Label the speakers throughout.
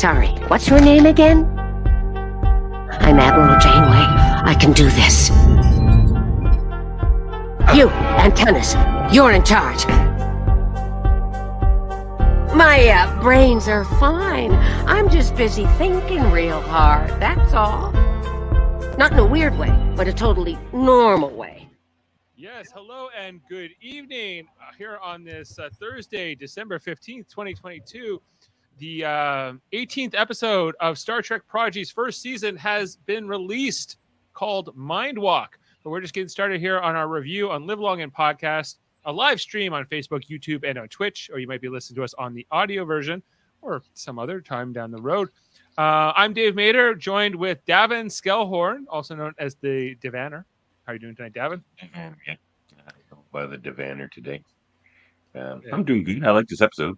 Speaker 1: Sorry, what's your name again? I'm Admiral Janeway. I can do this. You, Antennas, you're in charge. My brains are fine. I'm just busy thinking real hard, that's all. Not in a weird way, but a totally normal way.
Speaker 2: Yes, hello and good evening. Here on this Thursday, December 15th, 2022, the 18th episode of Star Trek Prodigy's first season has been released, called Mindwalk. But we're just getting started here on our review on Live Long and Podcast, a live stream on Facebook, YouTube, and on Twitch, or you might be listening to us on the audio version or some other time down the road. I'm Dave Mader, joined with Davan Skelhorn, also known as the Davaner. How are you doing tonight, Davan?
Speaker 3: Yeah. I go by the Davaner today. I'm doing good. I like this episode.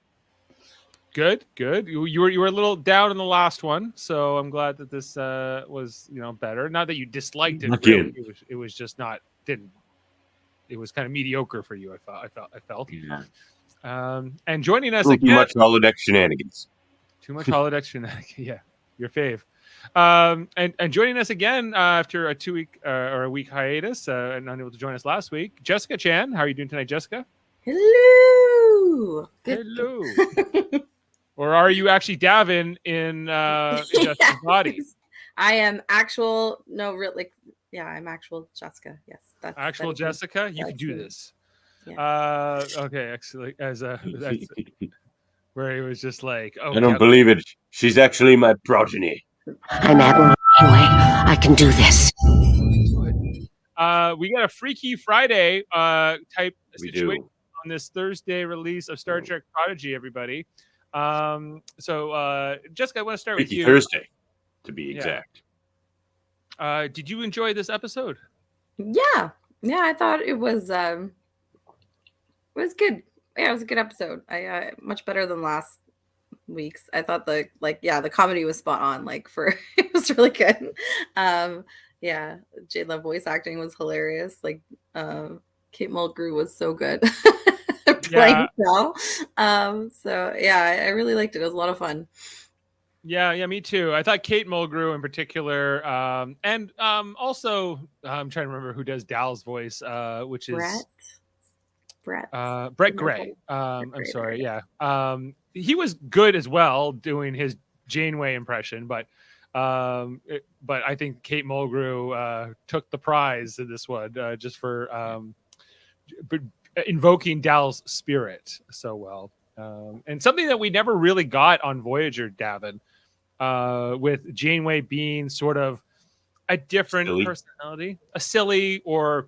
Speaker 2: Good. You were a little down in the last one, so I'm glad that this was better. Not that you disliked it. Really. It was just not didn't. It was kind of mediocre for you. I felt. Yeah. And joining us again.
Speaker 3: Too much holodeck shenanigans.
Speaker 2: Too much holodeck shenanigans. Yeah, your fave. And joining us again after a 2 week or a week hiatus, and unable to join us last week, Jessica Chan. How are you doing tonight, Jessica?
Speaker 4: Hello.
Speaker 2: Hello. Or are you actually Davan in Jessica's body?
Speaker 4: I am actual. No, really. Yeah, I'm actual Jessica. Yes, that's
Speaker 2: actual Jessica. You can do this.
Speaker 4: Yeah.
Speaker 2: Okay, actually, that's where he was just like, "Oh,
Speaker 3: I don't believe it. She's actually my progeny."
Speaker 1: I'm Admiral Janeway. I can do this.
Speaker 2: We got a Freaky Friday type situation
Speaker 3: do.
Speaker 2: on this Thursday release of Star Trek Prodigy. Everybody. So Jessica, I want to start with you.
Speaker 3: Thursday, to be exact.
Speaker 2: Did you enjoy this episode?
Speaker 4: Yeah, I thought it was good. Yeah, it was a good episode. I much better than last week's. I thought the comedy was spot on. It was really good. Yeah, J-Lo voice acting was hilarious. Kate Mulgrew was so good. Playing Cal. So yeah, I really liked it. It was a lot of fun.
Speaker 2: Yeah, me too. I thought Kate Mulgrew in particular, and also I'm trying to remember who does Dal's voice, which is Brett Gray. I'm sorry. Yeah, he was good as well doing his Janeway impression, but I think Kate Mulgrew took the prize in this one just for invoking Dal's spirit so well. And something that we never really got on Voyager, Davan, with Janeway being sort of a different personality, a silly or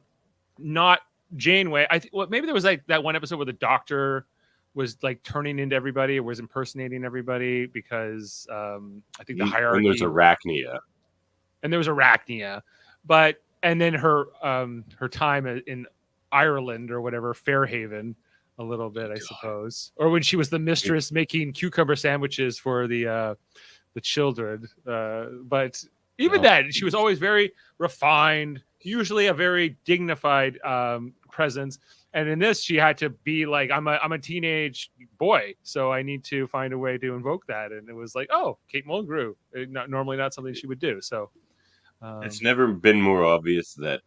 Speaker 2: not Janeway. Maybe there was like that one episode where the Doctor was like turning into everybody or was impersonating everybody because I think the hierarchy.
Speaker 3: And there's Arachnia.
Speaker 2: And there was Arachnia, and then her time in Ireland or whatever, Fairhaven, a little bit, I suppose, or when she was the mistress making cucumber sandwiches for the children. But even then, she was always very refined, usually a very dignified presence. And in this, she had to be like, I'm a teenage boy, so I need to find a way to invoke that. And it was like, oh, Kate Mulgrew, normally not something she would do. So
Speaker 3: it's never been more obvious that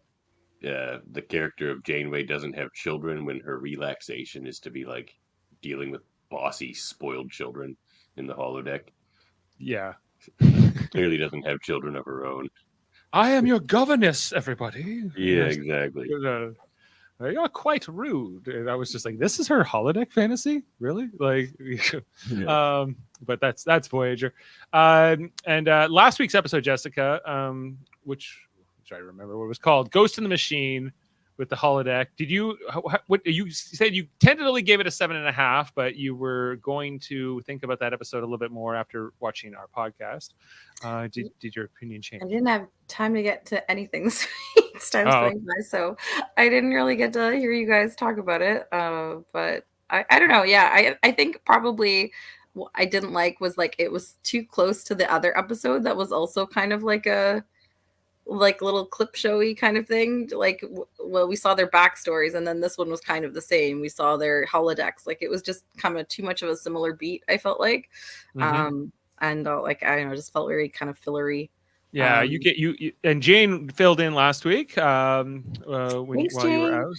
Speaker 3: the character of Janeway doesn't have children when her relaxation is to be like dealing with bossy, spoiled children in the holodeck.
Speaker 2: Yeah.
Speaker 3: Clearly doesn't have children of her own.
Speaker 2: I am your governess, everybody.
Speaker 3: Yeah, exactly.
Speaker 2: You're quite rude. And I was just like, this is her holodeck fantasy? Really? Like, yeah. But that's Voyager. And last week's episode, Jessica, which I remember what it was called, Ghost in the Machine with the holodeck. Did you? What you said? You tentatively gave it a 7.5, but you were going to think about that episode a little bit more after watching our podcast. Did your opinion change?
Speaker 4: I didn't have time to get to anything this week. Time's going by, so I didn't really get to hear you guys talk about it. But I don't know. Yeah, I think probably what I didn't like was like it was too close to the other episode that was also kind of like a little clip showy kind of thing. Like, well, we saw their backstories, and then this one was kind of the same. We saw their holodecks. Like, it was just kind of too much of a similar beat, I felt like. and like I don't know, just felt very kind of fillery.
Speaker 2: Yeah, you and Jane filled in last week
Speaker 4: Thanks,
Speaker 2: while you were
Speaker 4: Jane.
Speaker 2: out.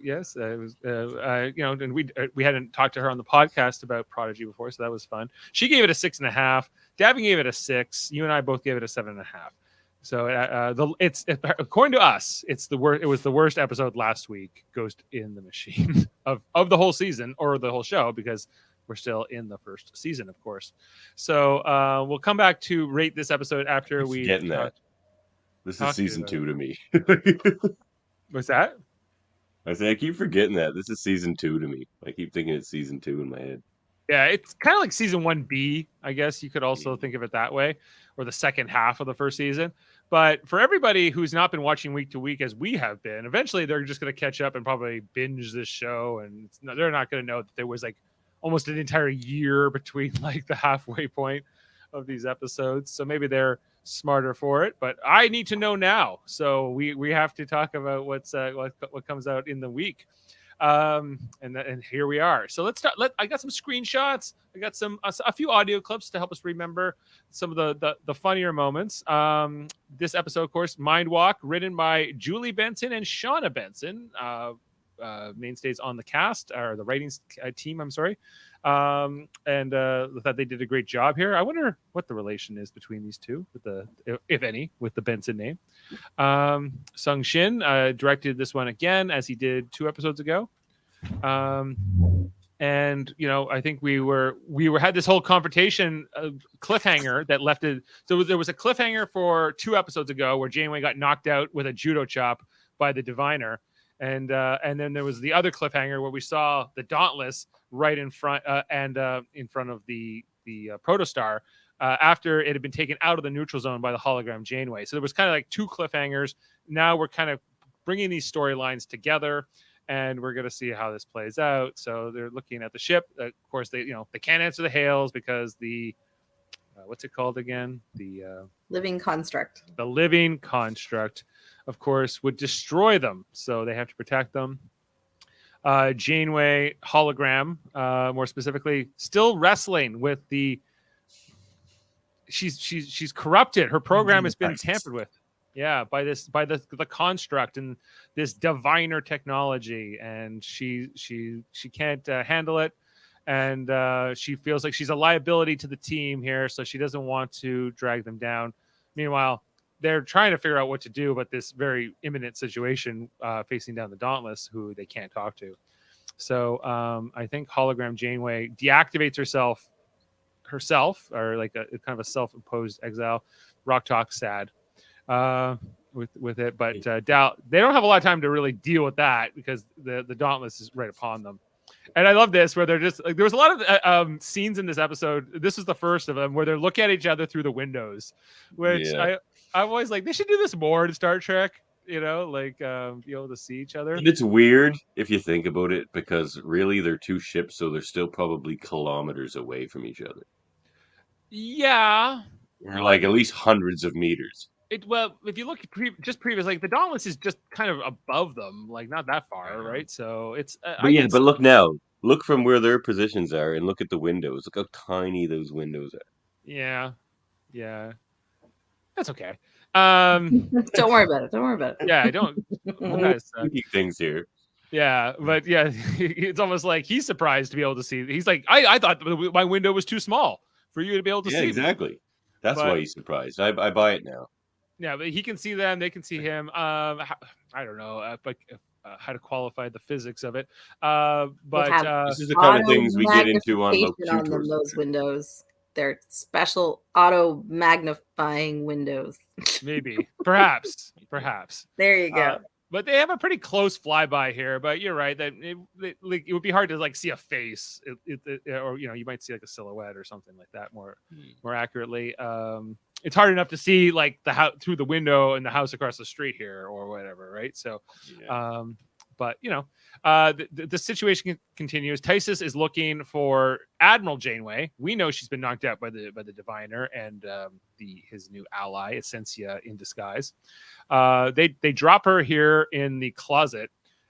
Speaker 2: Yes, it was and we hadn't talked to her on the podcast about Prodigy before, so that was fun. She gave it a 6.5. Davin gave it a 6. You and I both gave it a 7.5. So it's according to us, it's the worst. It was the worst episode last week. Ghost in the Machine of the whole season or the whole show, because we're still in the first season, of course. So we'll come back to rate this episode after we
Speaker 3: getting that. This is season 2 to me.
Speaker 2: What's that?
Speaker 3: I say I keep forgetting that this is season 2 to me. I keep thinking it's season 2 in my head.
Speaker 2: Yeah, it's kind of like season 1B, I guess you could also think of it that way, or the second half of the first season. But for everybody who's not been watching week to week as we have been, eventually they're just going to catch up and probably binge this show, and they're not going to know that there was like almost an entire year between like the halfway point of these episodes. So maybe they're smarter for it, but I need to know now. So we have to talk about what comes out in the week. And here we are. So let's start. I got some screenshots. I got a few audio clips to help us remember some of the funnier moments. This episode, of course, Mindwalk, written by Julie Benson and Shauna Benson, mainstays on the cast or the writing team. I'm sorry, and that they did a great job here. I wonder what the relation is between these two, if any, with the Benson name. Sung Shin directed this one again, as he did 2 episodes ago. And I think we had this whole confrontation cliffhanger that left it. So there was a cliffhanger for 2 episodes ago where Janeway got knocked out with a judo chop by the diviner. And then there was the other cliffhanger where we saw the Dauntless right in front in front of the Protostar after it had been taken out of the neutral zone by the hologram Janeway. So there was kind of like 2 cliffhangers. Now we're kind of bringing these storylines together, and we're going to see how this plays out. So they're looking at the ship. Of course, they can't answer the hails because the what's it called again? The
Speaker 4: living construct.
Speaker 2: The living construct, of course, would destroy them. So they have to protect them. Janeway hologram, more specifically, still wrestling with the. She's corrupted. Her program has been tampered with. Yeah, by the construct and this diviner technology, and she can't handle it, and she feels like she's a liability to the team here, so she doesn't want to drag them down. Meanwhile, they're trying to figure out what to do about this very imminent situation facing down the Dauntless, who they can't talk to. So I think hologram Janeway deactivates herself, or like a kind of a self-imposed exile. Rock Talk sad with it, but they don't have a lot of time to really deal with that because the Dauntless is right upon them. And I love this where they're just like, there was a lot of scenes in this episode. This is the first of them where they're looking at each other through the windows, which I'm always like, they should do this more in Star Trek. Be able to see each other.
Speaker 3: And it's weird if you think about it, because really they're 2 ships, so they're still probably kilometers away from each other.
Speaker 2: Yeah,
Speaker 3: or like at least hundreds of meters.
Speaker 2: If you look previous, like the Dauntless is just kind of above them, like not that far, right? So it's.
Speaker 3: But look now. Look from where their positions are, and look at the windows. Look how tiny those windows are.
Speaker 2: Yeah, that's okay.
Speaker 4: Don't worry about it.
Speaker 2: Yeah, I don't. Guys,
Speaker 3: things here.
Speaker 2: Yeah, but yeah, it's almost like he's surprised to be able to see. He's like, I thought my window was too small for you to be able to see.
Speaker 3: Yeah, exactly. That's why he's surprised. I buy it now.
Speaker 2: Yeah, but he can see them. They can see him. I don't know, how to qualify the physics of it. But
Speaker 3: this is the kind of things we get into on
Speaker 4: those windows. They're special auto magnifying windows.
Speaker 2: Maybe, perhaps.
Speaker 4: There you go.
Speaker 2: But they have a pretty close flyby here. But you're right that it would be hard to like see a face, or you might see like a silhouette or something like that more accurately. It's hard enough to see like the house through the window and the house across the street here or whatever, right? So, but the situation continues. Tysus is looking for Admiral Janeway. We know she's been knocked out by the diviner and his new ally Essentia in disguise. They drop her here in the closet,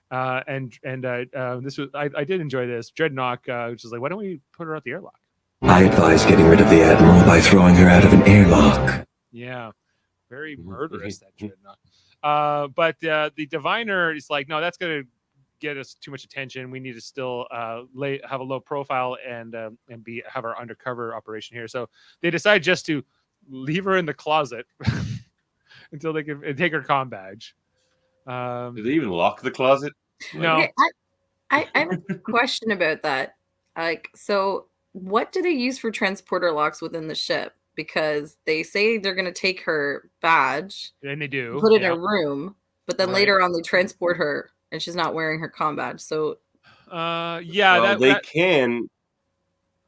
Speaker 2: and this was I did enjoy this. Dreadnought, which is like, why don't we put her at the airlock?
Speaker 5: I advise getting rid of the Admiral by throwing her out of an airlock.
Speaker 2: Yeah, very murderous, that dreadnought. But the diviner is like, no, that's going to get us too much attention. We need to still have a low profile and have our undercover operation here. So they decide just to leave her in the closet until they can take her comm badge.
Speaker 3: Did they even lock the closet?
Speaker 2: No.
Speaker 4: Okay, I have a question about that. Like, so what do they use for transporter locks within the ship? Because they say they're going to take her badge,
Speaker 2: And they do.
Speaker 4: put it in a room, but then
Speaker 2: Right.
Speaker 4: later on they transport her and she's not wearing her comm badge. So,
Speaker 2: yeah,
Speaker 3: well, they can.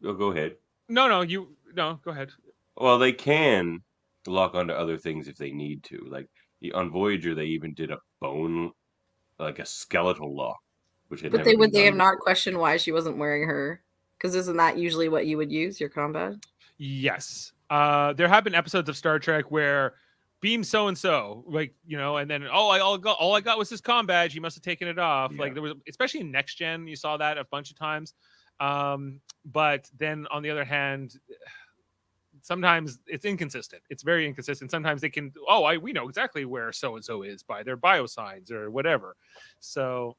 Speaker 3: Oh, go ahead.
Speaker 2: No, go ahead.
Speaker 3: Well, they can lock onto other things if they need to. Like on Voyager, they even did a bone, like a skeletal lock, which had
Speaker 4: but
Speaker 3: never been
Speaker 4: would they
Speaker 3: done
Speaker 4: have not
Speaker 3: before.
Speaker 4: questioned why she wasn't wearing her? Because isn't that usually what you would use, your comm badge?
Speaker 2: Yes. There have been episodes of Star Trek where beam so and so, like, and then all I got was his comm badge. He must have taken it off.
Speaker 3: Yeah.
Speaker 2: Like there was, especially in Next Gen, you saw that a bunch of times. But then on the other hand, sometimes it's inconsistent. It's very inconsistent. Sometimes they can, we know exactly where so and so is by their biosigns or whatever. So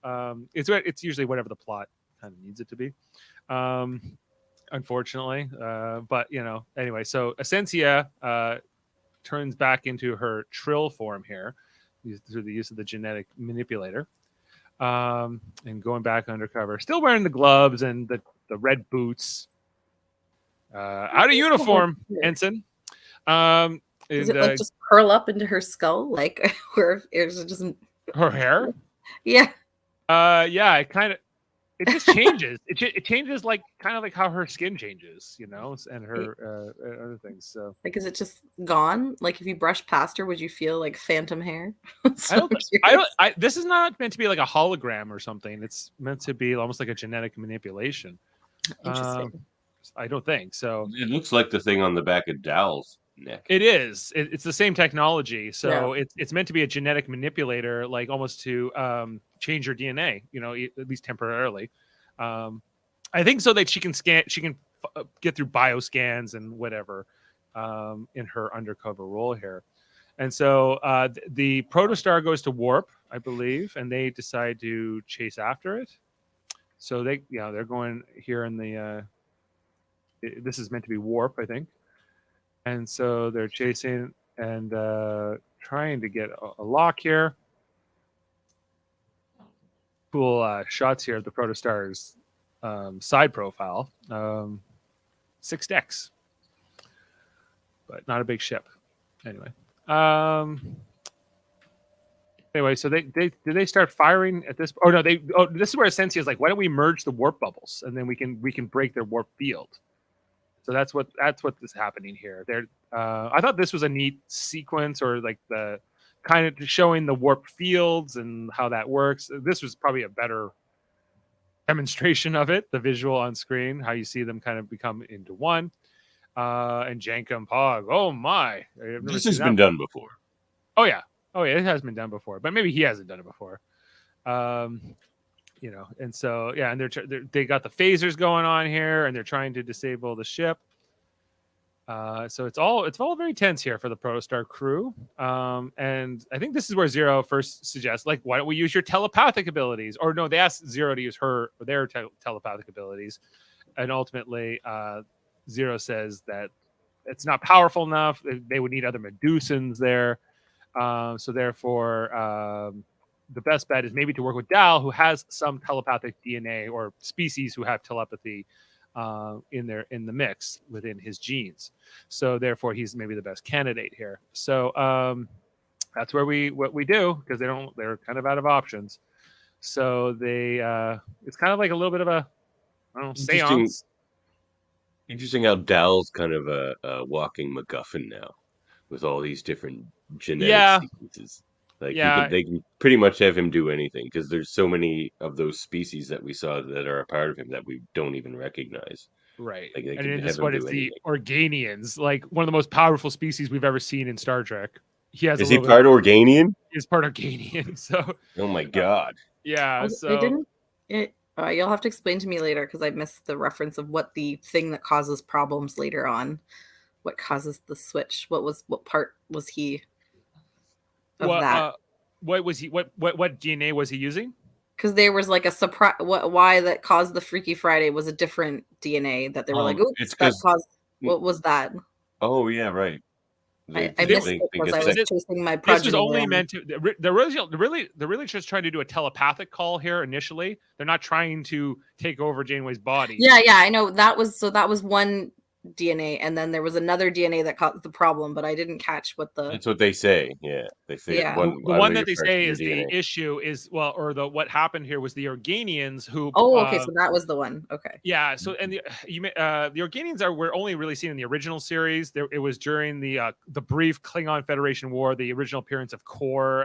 Speaker 2: it's usually whatever the plot kind of needs it to be. Unfortunately, but anyway, so Essentia turns back into her Trill form here through the use of the genetic manipulator, and going back undercover, still wearing the gloves and the red boots, out of uniform, ensign.
Speaker 4: Does it like just curl up into her skull, like where it just
Speaker 2: her hair?
Speaker 4: Yeah.
Speaker 2: Yeah, it just changes. It changes like kind of like how her skin changes, and her other things. So,
Speaker 4: like, is it just gone? Like, if you brush past her, would you feel like phantom hair?
Speaker 2: I don't. This is not meant to be like a hologram or something. It's meant to be almost like a genetic manipulation.
Speaker 4: Interesting.
Speaker 2: I don't think so.
Speaker 3: It looks like the thing on the back of Dal's neck.
Speaker 2: It is. It's the same technology. So
Speaker 4: Yeah.
Speaker 2: it's meant to be a genetic manipulator, like almost to change your DNA, at least temporarily. I think so that she can get through bioscans and whatever in her undercover role here. And so the Protostar goes to warp, I believe, and they decide to chase after it. So they're going here in the this is meant to be warp, I think. And so they're chasing and trying to get a lock here. Cool shots here of the Protostar's side profile. 6 decks, but not a big ship. Anyway. Anyway, so they start firing at this? Oh no, this is where Essentia is like, why don't we merge the warp bubbles and then we can break their warp field. So that's what is happening here. I thought this was a neat sequence, or like the kind of showing the warp fields and how that works. This was probably a better demonstration of it, the visual on screen, how you see them kind of become into one. And Janka and Pog, oh my.
Speaker 3: This has been done before.
Speaker 2: Oh yeah, it has been done before, but maybe he hasn't done it before. And so yeah, and they got the phasers going on here, and they're trying to disable the ship. So it's all very tense here for the Protostar crew. And I think this is where Zero first suggests, like, why don't we use your telepathic abilities? Or no, they asked Zero to use their telepathic abilities, and ultimately Zero says that it's not powerful enough. They would need other Medusans there. So therefore, the best bet is maybe to work with Dal, who has some telepathic DNA, or species who have telepathy in the mix within his genes. So therefore, he's maybe the best candidate here. So that's what we do, because they're kind of out of options. So it's kind of like a little bit of a, I don't know, seance.
Speaker 3: Interesting how Dal's kind of a walking MacGuffin now, with all these different genetic sequences. Like they can pretty much have him do anything, because there's so many of those species that we saw that are a part of him that we don't even recognize.
Speaker 2: Right.
Speaker 3: Like,
Speaker 2: and in this one, it's the Organians, like one of the most powerful species we've ever seen in Star Trek.
Speaker 3: Is he part Organian?
Speaker 2: He's part Organian. So.
Speaker 3: Oh my god.
Speaker 2: Yeah.
Speaker 4: So. You'll have to explain to me later because I missed the reference of what the thing that causes problems later on. What causes the switch? What part was he of that?
Speaker 2: What was he? What DNA was he using?
Speaker 4: Because there was like a surprise. Why that caused the Freaky Friday was a different DNA that they were like, oops,
Speaker 3: it's
Speaker 4: that
Speaker 3: 'cause-
Speaker 4: caused. What was that?
Speaker 3: Oh yeah, right.
Speaker 4: I missed it because I was chasing my progeny.
Speaker 2: This was only meant to. They're really just trying to do a telepathic call here initially. They're not trying to take over Janeway's body.
Speaker 4: Yeah, I know that was one DNA, and then there was another DNA that caused the problem, but I didn't catch what the.
Speaker 3: That's what they say. Yeah, they say.
Speaker 4: Yeah.
Speaker 2: The one that they say is the issue is what happened here was the Organians who.
Speaker 4: Oh, okay, so that was the one. Okay.
Speaker 2: Yeah. So and the Organians were only really seen in the original series. It was during the brief Klingon Federation War, the original appearance of Kor,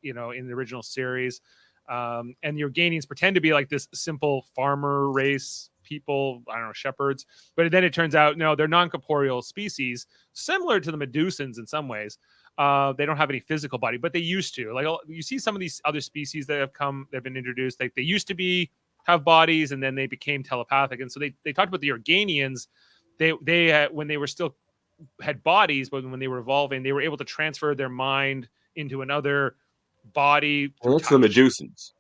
Speaker 2: in the original series, and the Organians pretend to be like this simple farmer race people, I don't know, shepherds, but then it turns out no, they're non-corporeal species, similar to the Medusans in some ways. They don't have any physical body, but they used to. Like you see some of these other species that have been introduced. Like they used to have bodies, and then they became telepathic. And so they talked about the Organians. They when they were still had bodies, but when they were evolving, they were able to transfer their mind into another body.
Speaker 3: Well, that's the Medusans.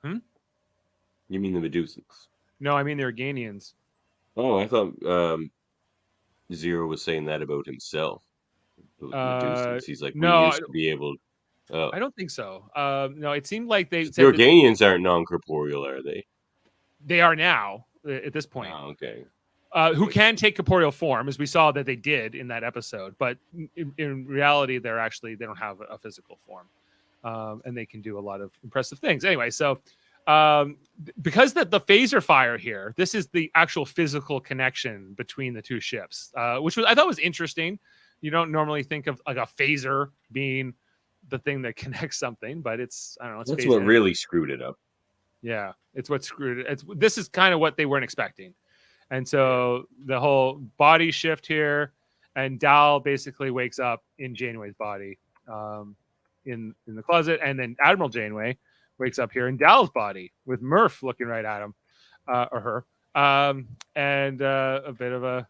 Speaker 2: Hmm?
Speaker 3: You mean the Medusans?
Speaker 2: No, I mean the Organians.
Speaker 3: Oh, I thought Zero was saying that about himself. He's like,
Speaker 2: no,
Speaker 3: we used to be able. Oh.
Speaker 2: I don't think so. No, it seemed like they
Speaker 3: The
Speaker 2: said
Speaker 3: Organians aren't non-corporeal, are they?
Speaker 2: they are now at this point.
Speaker 3: Oh, okay.
Speaker 2: Who can take corporeal form, as we saw that they did in that episode, but in reality, they don't have a physical form, and they can do a lot of impressive things. Anyway, so because the phaser fire here, this is the actual physical connection between the two ships, which I thought was interesting. You don't normally think of like a phaser being the thing that connects something, but it's I don't know.
Speaker 3: That's what really screwed it up.
Speaker 2: Yeah, it's what screwed it. This is kind of what they weren't expecting. And so the whole body shift here, and Dal basically wakes up in Janeway's body in the closet, and then Admiral Janeway wakes up here in Dal's body with Murph looking right at him or her, and a bit of a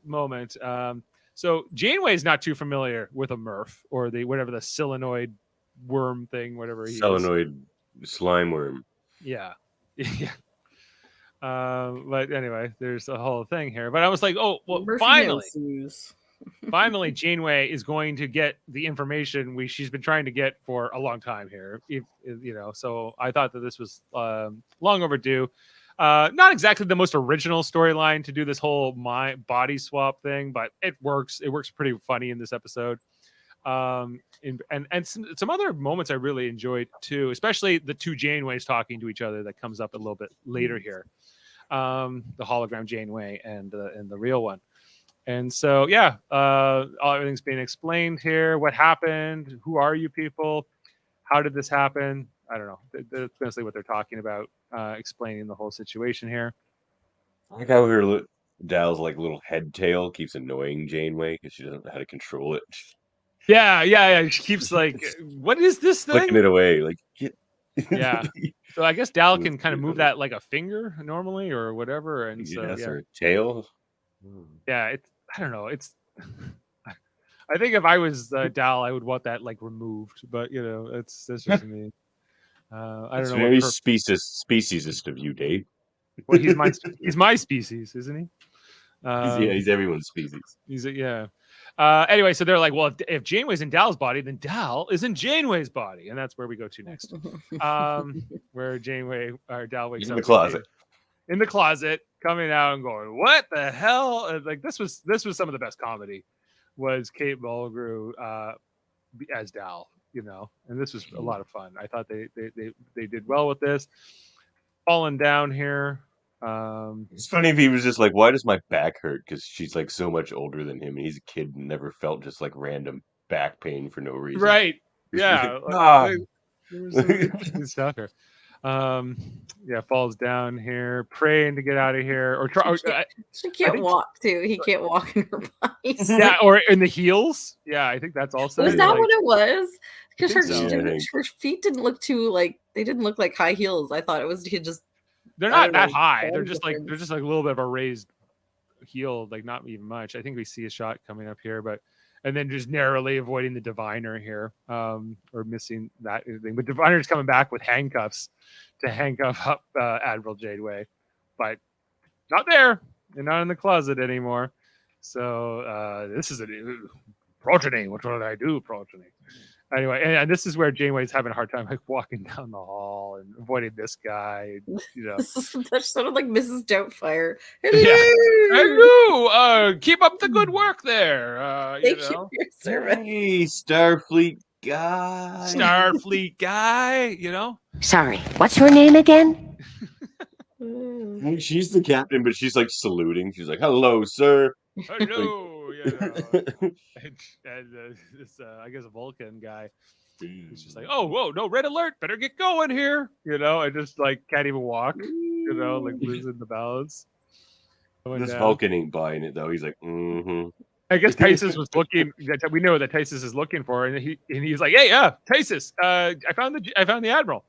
Speaker 2: moment. So Janeway is not too familiar with a Murph or the solenoid worm thing, whatever he
Speaker 3: solenoid slime worm.
Speaker 2: Yeah. Yeah. But anyway, there's a whole thing here. But I was like, oh, well, finally, Janeway is going to get the information she's been trying to get for a long time here. So I thought that this was long overdue. Not exactly the most original storyline to do this whole body swap thing, but it works. It works pretty funny in this episode. And some other moments I really enjoyed too, especially the two Janeways talking to each other that comes up a little bit later here. The hologram Janeway and the real one. And so, yeah, everything's being explained here. What happened? Who are you people? How did this happen? I don't know. That's mostly what they're talking about, explaining the whole situation here.
Speaker 3: I like how Dal's like little head tail keeps annoying Janeway because she doesn't know how to control it.
Speaker 2: Yeah. She keeps like, what is this thing?
Speaker 3: Flicking it away, like.
Speaker 2: Yeah. So I guess Dal can kind of move that like a finger normally or whatever, and so
Speaker 3: or tail.
Speaker 2: Yeah, I don't know. I think if I was Dal, I would want that like removed, but that's just me. I don't know.
Speaker 3: Very speciesist of you, Dave.
Speaker 2: Well, he's my species, isn't he?
Speaker 3: He's everyone's species.
Speaker 2: Yeah. Anyway, so they're like, well, if Janeway's in Dal's body, then Dal is in Janeway's body, and that's where we go to next. Where Dal wakes up in the closet, coming out and going, "What the hell?" And like this was some of the best comedy. Was Kate Mulgrew as Dal, and this was a lot of fun. I thought they did well with this. Falling down here.
Speaker 3: It's funny if he was just like, why does my back hurt? Because she's like so much older than him, and he's a kid and never felt just like random back pain for no reason.
Speaker 2: Right. Yeah. Falls down here, praying to get out of here. Or
Speaker 4: she can't walk too. He can't walk in her body.
Speaker 2: Yeah, or in the heels. Yeah, I think that's also.
Speaker 4: Was that what it was? Because
Speaker 2: think so.
Speaker 4: her feet didn't look too like they didn't look like high heels. I thought it was he just.
Speaker 2: They're
Speaker 4: I
Speaker 2: not
Speaker 4: don't
Speaker 2: that
Speaker 4: know,
Speaker 2: high.
Speaker 4: body
Speaker 2: They're just like
Speaker 4: difference.
Speaker 2: a little bit of a raised heel, like not even much. I think we see a shot coming up here, but and then just narrowly avoiding the diviner here, or missing that thing. But diviner's coming back with handcuffs to handcuff up Admiral Janeway, but not there. They're not in the closet anymore. So this is a progeny. What would I do, progeny? Anyway, and this is where Janeway's having a hard time like walking down the hall and avoiding this guy. You know,
Speaker 4: That sounded like Mrs. Doubtfire.
Speaker 2: yeah.
Speaker 4: Hello.
Speaker 2: Hello, keep up the good work there.
Speaker 4: Thank you for your service.
Speaker 3: Hey, Starfleet guy.
Speaker 2: Starfleet guy. You know.
Speaker 1: Sorry, what's your name again?
Speaker 3: Hey, she's the captain, but she's like saluting. She's like, "Hello, sir."
Speaker 2: Hello. You know. And this, I guess, a Vulcan guy. He's just like, oh, whoa, no, red alert, better get going here. You know, I just like can't even walk. You know, like losing the balance.
Speaker 3: This Vulcan ain't buying it though. He's like, mm-hmm.
Speaker 2: I guess Tysus was looking. We know that Tysus is looking for, and he's like, "Hey, Tysus, I found the admiral."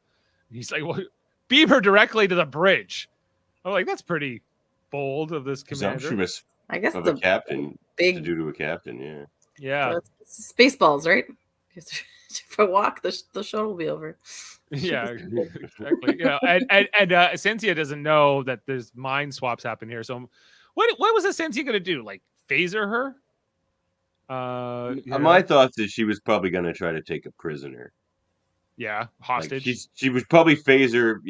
Speaker 2: And he's like, "Well, beam her directly to the bridge." I'm like, "That's pretty bold of this commander."
Speaker 3: Presumptuous
Speaker 4: I guess
Speaker 3: of
Speaker 4: the
Speaker 3: a captain
Speaker 4: big
Speaker 3: to do to a captain. Yeah.
Speaker 2: Yeah,
Speaker 4: Spaceballs, right? If I walk, the shuttle will be over.
Speaker 2: yeah, exactly. Yeah, and Essentia doesn't know that there's mind swaps happen here. So, what was Essentia going to do? Like phaser her?
Speaker 3: My thoughts is she was probably going to try to take a prisoner.
Speaker 2: Yeah, hostage.
Speaker 3: Like she was probably phaser,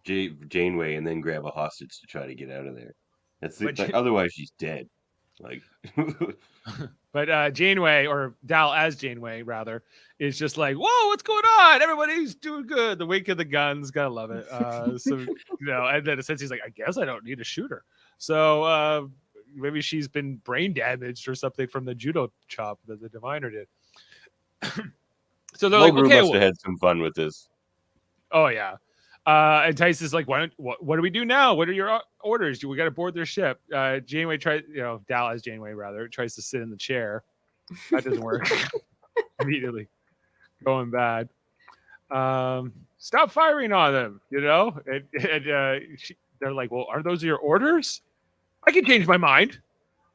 Speaker 3: Janeway, and then grab a hostage to try to get out of there. Otherwise, she's dead. Like,
Speaker 2: but Janeway, or Dal as Janeway rather, is just like, "Whoa, what's going on? Everybody's doing good." The wink of the guns, gotta love it. So you know, and then Essentially, he's like, "I guess I don't need to shoot her." So maybe she's been brain damaged or something from the judo chop that the diviner did. So they're like, "Okay,
Speaker 3: must have had some fun with this."
Speaker 2: Oh yeah. And Tice is like, what do we do now? What are your orders? We got to board their ship. Janeway Dal as Janeway rather tries to sit in the chair. That doesn't work. Immediately going bad. Stop firing on them, you know? And they're like, well, are those your orders? I can change my mind.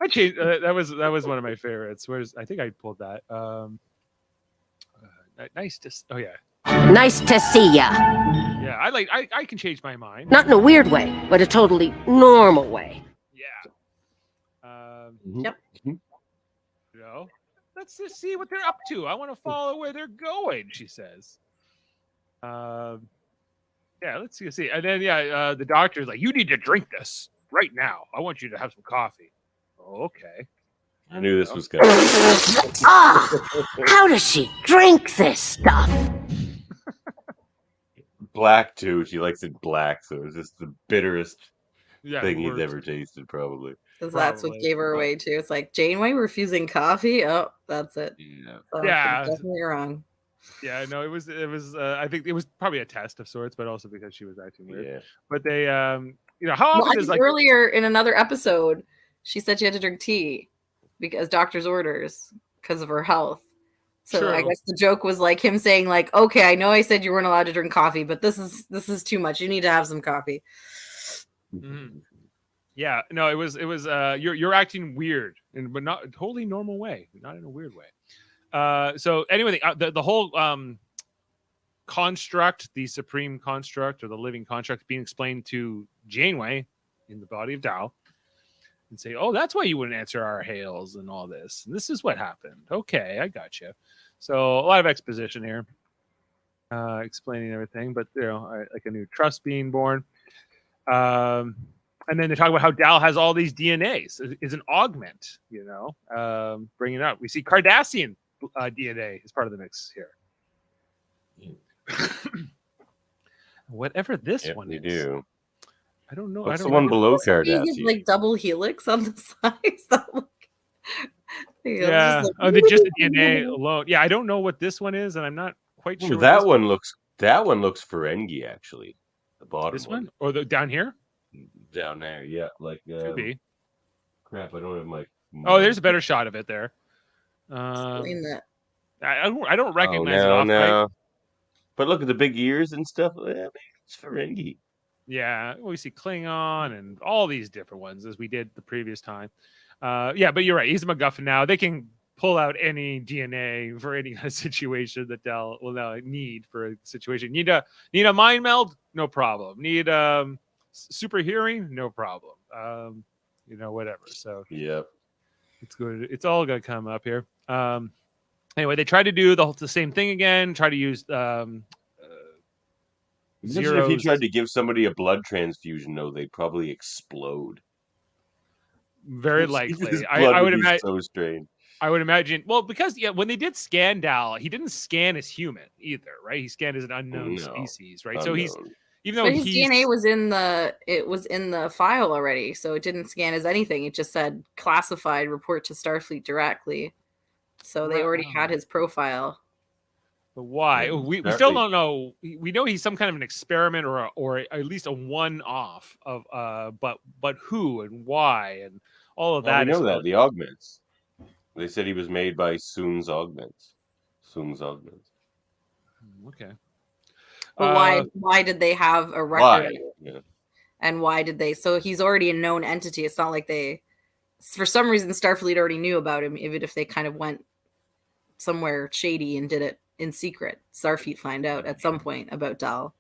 Speaker 2: I changed. That was one of my favorites. Whereas I think I pulled that. Nice to. Oh yeah.
Speaker 1: Nice to see ya.
Speaker 2: Yeah, I can change my mind.
Speaker 1: Not in a weird way, but a totally normal way.
Speaker 2: Yeah.
Speaker 4: Yep.
Speaker 2: You know, let's just see what they're up to. I want to follow where they're going, she says. Yeah, let's see. And then the doctor's like, you need to drink this right now. I want you to have some coffee. Okay.
Speaker 3: I knew this was coming.
Speaker 1: How does she drink this stuff?
Speaker 3: Black too. She likes it black, so it's just the bitterest thing he's
Speaker 2: worst.
Speaker 3: ever tasted, probably.
Speaker 4: Because that's what gave her away too. It's like Janeway refusing coffee. Oh, that's it.
Speaker 3: Yeah.
Speaker 4: So
Speaker 2: Yeah.
Speaker 4: definitely wrong.
Speaker 2: Yeah, no, it was. I think it was probably a test of sorts, but also because she was acting weird.
Speaker 3: Yeah.
Speaker 2: But they, how often
Speaker 4: Well,
Speaker 2: is like
Speaker 4: earlier in another episode, she said she had to drink tea because doctor's orders because of her health. So
Speaker 2: True.
Speaker 4: I guess the joke was like him saying like, okay, I know I said you weren't allowed to drink coffee, but this is too much. You need to have some coffee.
Speaker 2: Mm-hmm. Yeah, no, it was you're acting weird, but not a totally normal way, not in a weird way. So anyway, the whole construct, the supreme construct or the living construct, being explained to Janeway in the body of Dal, and say, "Oh, that's why you wouldn't answer our hails and all this. And this is what happened." Okay, I got you. So a lot of exposition here, explaining everything, but like a new trust being born. And then they talk about how Dal has all these DNAs, is an augment, bringing it up. We see Cardassian DNA as part of the mix here. Whatever this one is.
Speaker 3: Do.
Speaker 2: I don't know.
Speaker 3: What's
Speaker 2: I don't
Speaker 3: the one
Speaker 2: know.
Speaker 3: below
Speaker 4: He
Speaker 3: Cardassian?
Speaker 4: has like double helix on the sides.
Speaker 2: Yeah. Just the DNA alone. Yeah, I don't know what this one is, and I'm not quite sure.
Speaker 3: That one looks Ferengi, actually. The bottom
Speaker 2: This one? Or down here?
Speaker 3: Down there, yeah. Like
Speaker 2: Could be.
Speaker 3: Crap, I don't have my.
Speaker 2: Oh, there's a better shot of it there.
Speaker 4: Explain that.
Speaker 2: I don't recognize it off.
Speaker 3: No. But look at the big ears and stuff. Maybe it's Ferengi.
Speaker 2: Yeah, we see Klingon and all these different ones as we did the previous time. Yeah, but you're right. He's a MacGuffin now. They can pull out any DNA for any kind of situation that they'll need for a situation. Need a mind meld? No problem. Need super hearing? No problem. Whatever. So
Speaker 3: Yep.
Speaker 2: it's good. It's all gonna come up here. Anyway, they try to do the same thing again. Try to use
Speaker 3: Imagine if you
Speaker 2: zeros.
Speaker 3: tried to give somebody a blood transfusion, though, they'd probably explode.
Speaker 2: Very
Speaker 3: His
Speaker 2: likely.
Speaker 3: blood
Speaker 2: I would
Speaker 3: be
Speaker 2: imagine.
Speaker 3: so strange.
Speaker 2: I would imagine. Well, because when they did scan Dal, he didn't scan as human either, right? He scanned as an unknown species, right? So he's even though
Speaker 4: his DNA was in the file already, so it didn't scan as anything. It just said classified, report to Starfleet directly. So they already had his profile.
Speaker 2: But why? We still don't know. We know he's some kind of an experiment or at least a one-off of but who and why and all of that.
Speaker 3: We know that the augments. They said he was made by Soon's augments.
Speaker 2: Okay.
Speaker 4: But why did they have a record?
Speaker 3: Yeah.
Speaker 4: And why did they? So he's already a known entity. It's not like for some reason, Starfleet already knew about him, even if they kind of went somewhere shady and did it in secret. Starfleet find out at some point about Dal.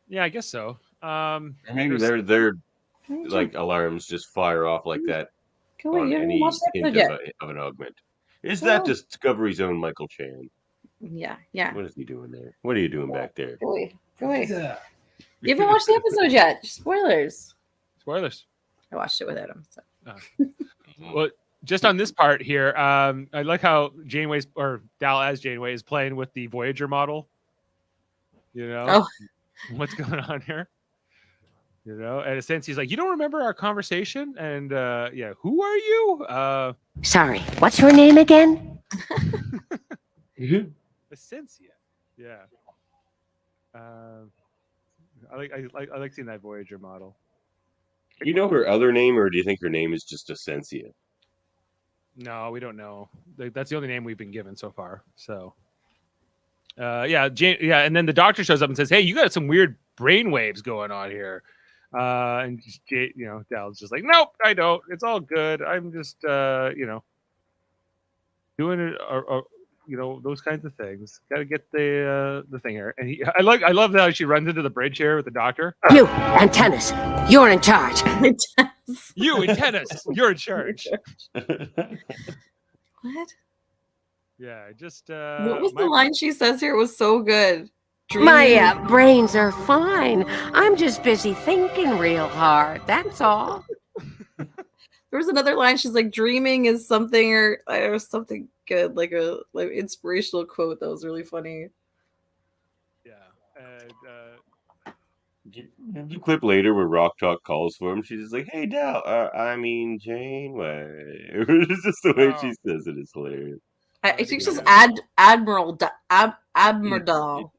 Speaker 2: Yeah, I guess so.
Speaker 3: Maybe their like alarms just fire off like that on any hint of an augment. Is that Discovery Zone Michael Chan?
Speaker 4: Yeah.
Speaker 3: What is he doing there? What are you doing back there?
Speaker 4: Go away. You haven't watched the episode yet. Spoilers. I watched it without him. So.
Speaker 2: Well, just on this part here, I like how Janeway's or Dal as Janeway is playing with the Voyager model. What's going on here? And in a sense, he's like, "You don't remember our conversation?" And who are you?
Speaker 1: Sorry, what's your name again?
Speaker 2: Essentia. Yeah. I like seeing that Voyager model.
Speaker 3: You know her other name, or do you think her name is just Essentia?
Speaker 2: No, we don't know. That's the only name we've been given so far. So, and then the doctor shows up and says, "Hey, you got some weird brain waves going on here." And Dal's just like, "Nope, I don't. It's all good. I'm just doing it or those kinds of things. Got to get the thing here." And I love how she runs into the bridge here with the doctor.
Speaker 1: You, Antennas, you're in charge.
Speaker 2: You, Antennas, you're in charge.
Speaker 4: What?
Speaker 2: Yeah, just
Speaker 4: what was the line she says here? It was so good.
Speaker 1: My brains are fine. I'm just busy thinking real hard. That's all.
Speaker 4: There was another line. She's like, "Dreaming is something," or something good, like inspirational quote that was really funny.
Speaker 2: Yeah.
Speaker 3: The clip later where Rock Talk calls for him, she's just like, "Hey, Dal, I mean Janeway." It's just the way she says it is hilarious.
Speaker 4: I think she's Admiral. Like
Speaker 3: Admiral.
Speaker 4: Admiral.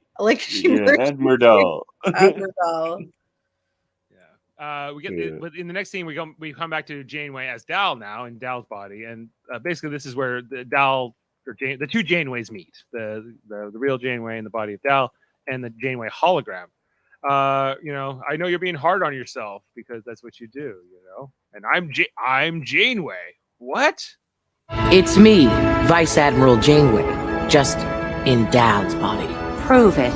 Speaker 2: We get but in the next scene we come back to Janeway as Dal now in Dal's body, and basically this is where the two Janeways meet, the real Janeway in the body of Dal and the Janeway hologram. I know you're being hard on yourself because that's what you do, and I'm Janeway. What?
Speaker 6: It's me, Vice Admiral Janeway, just in Dal's body.
Speaker 1: Prove it.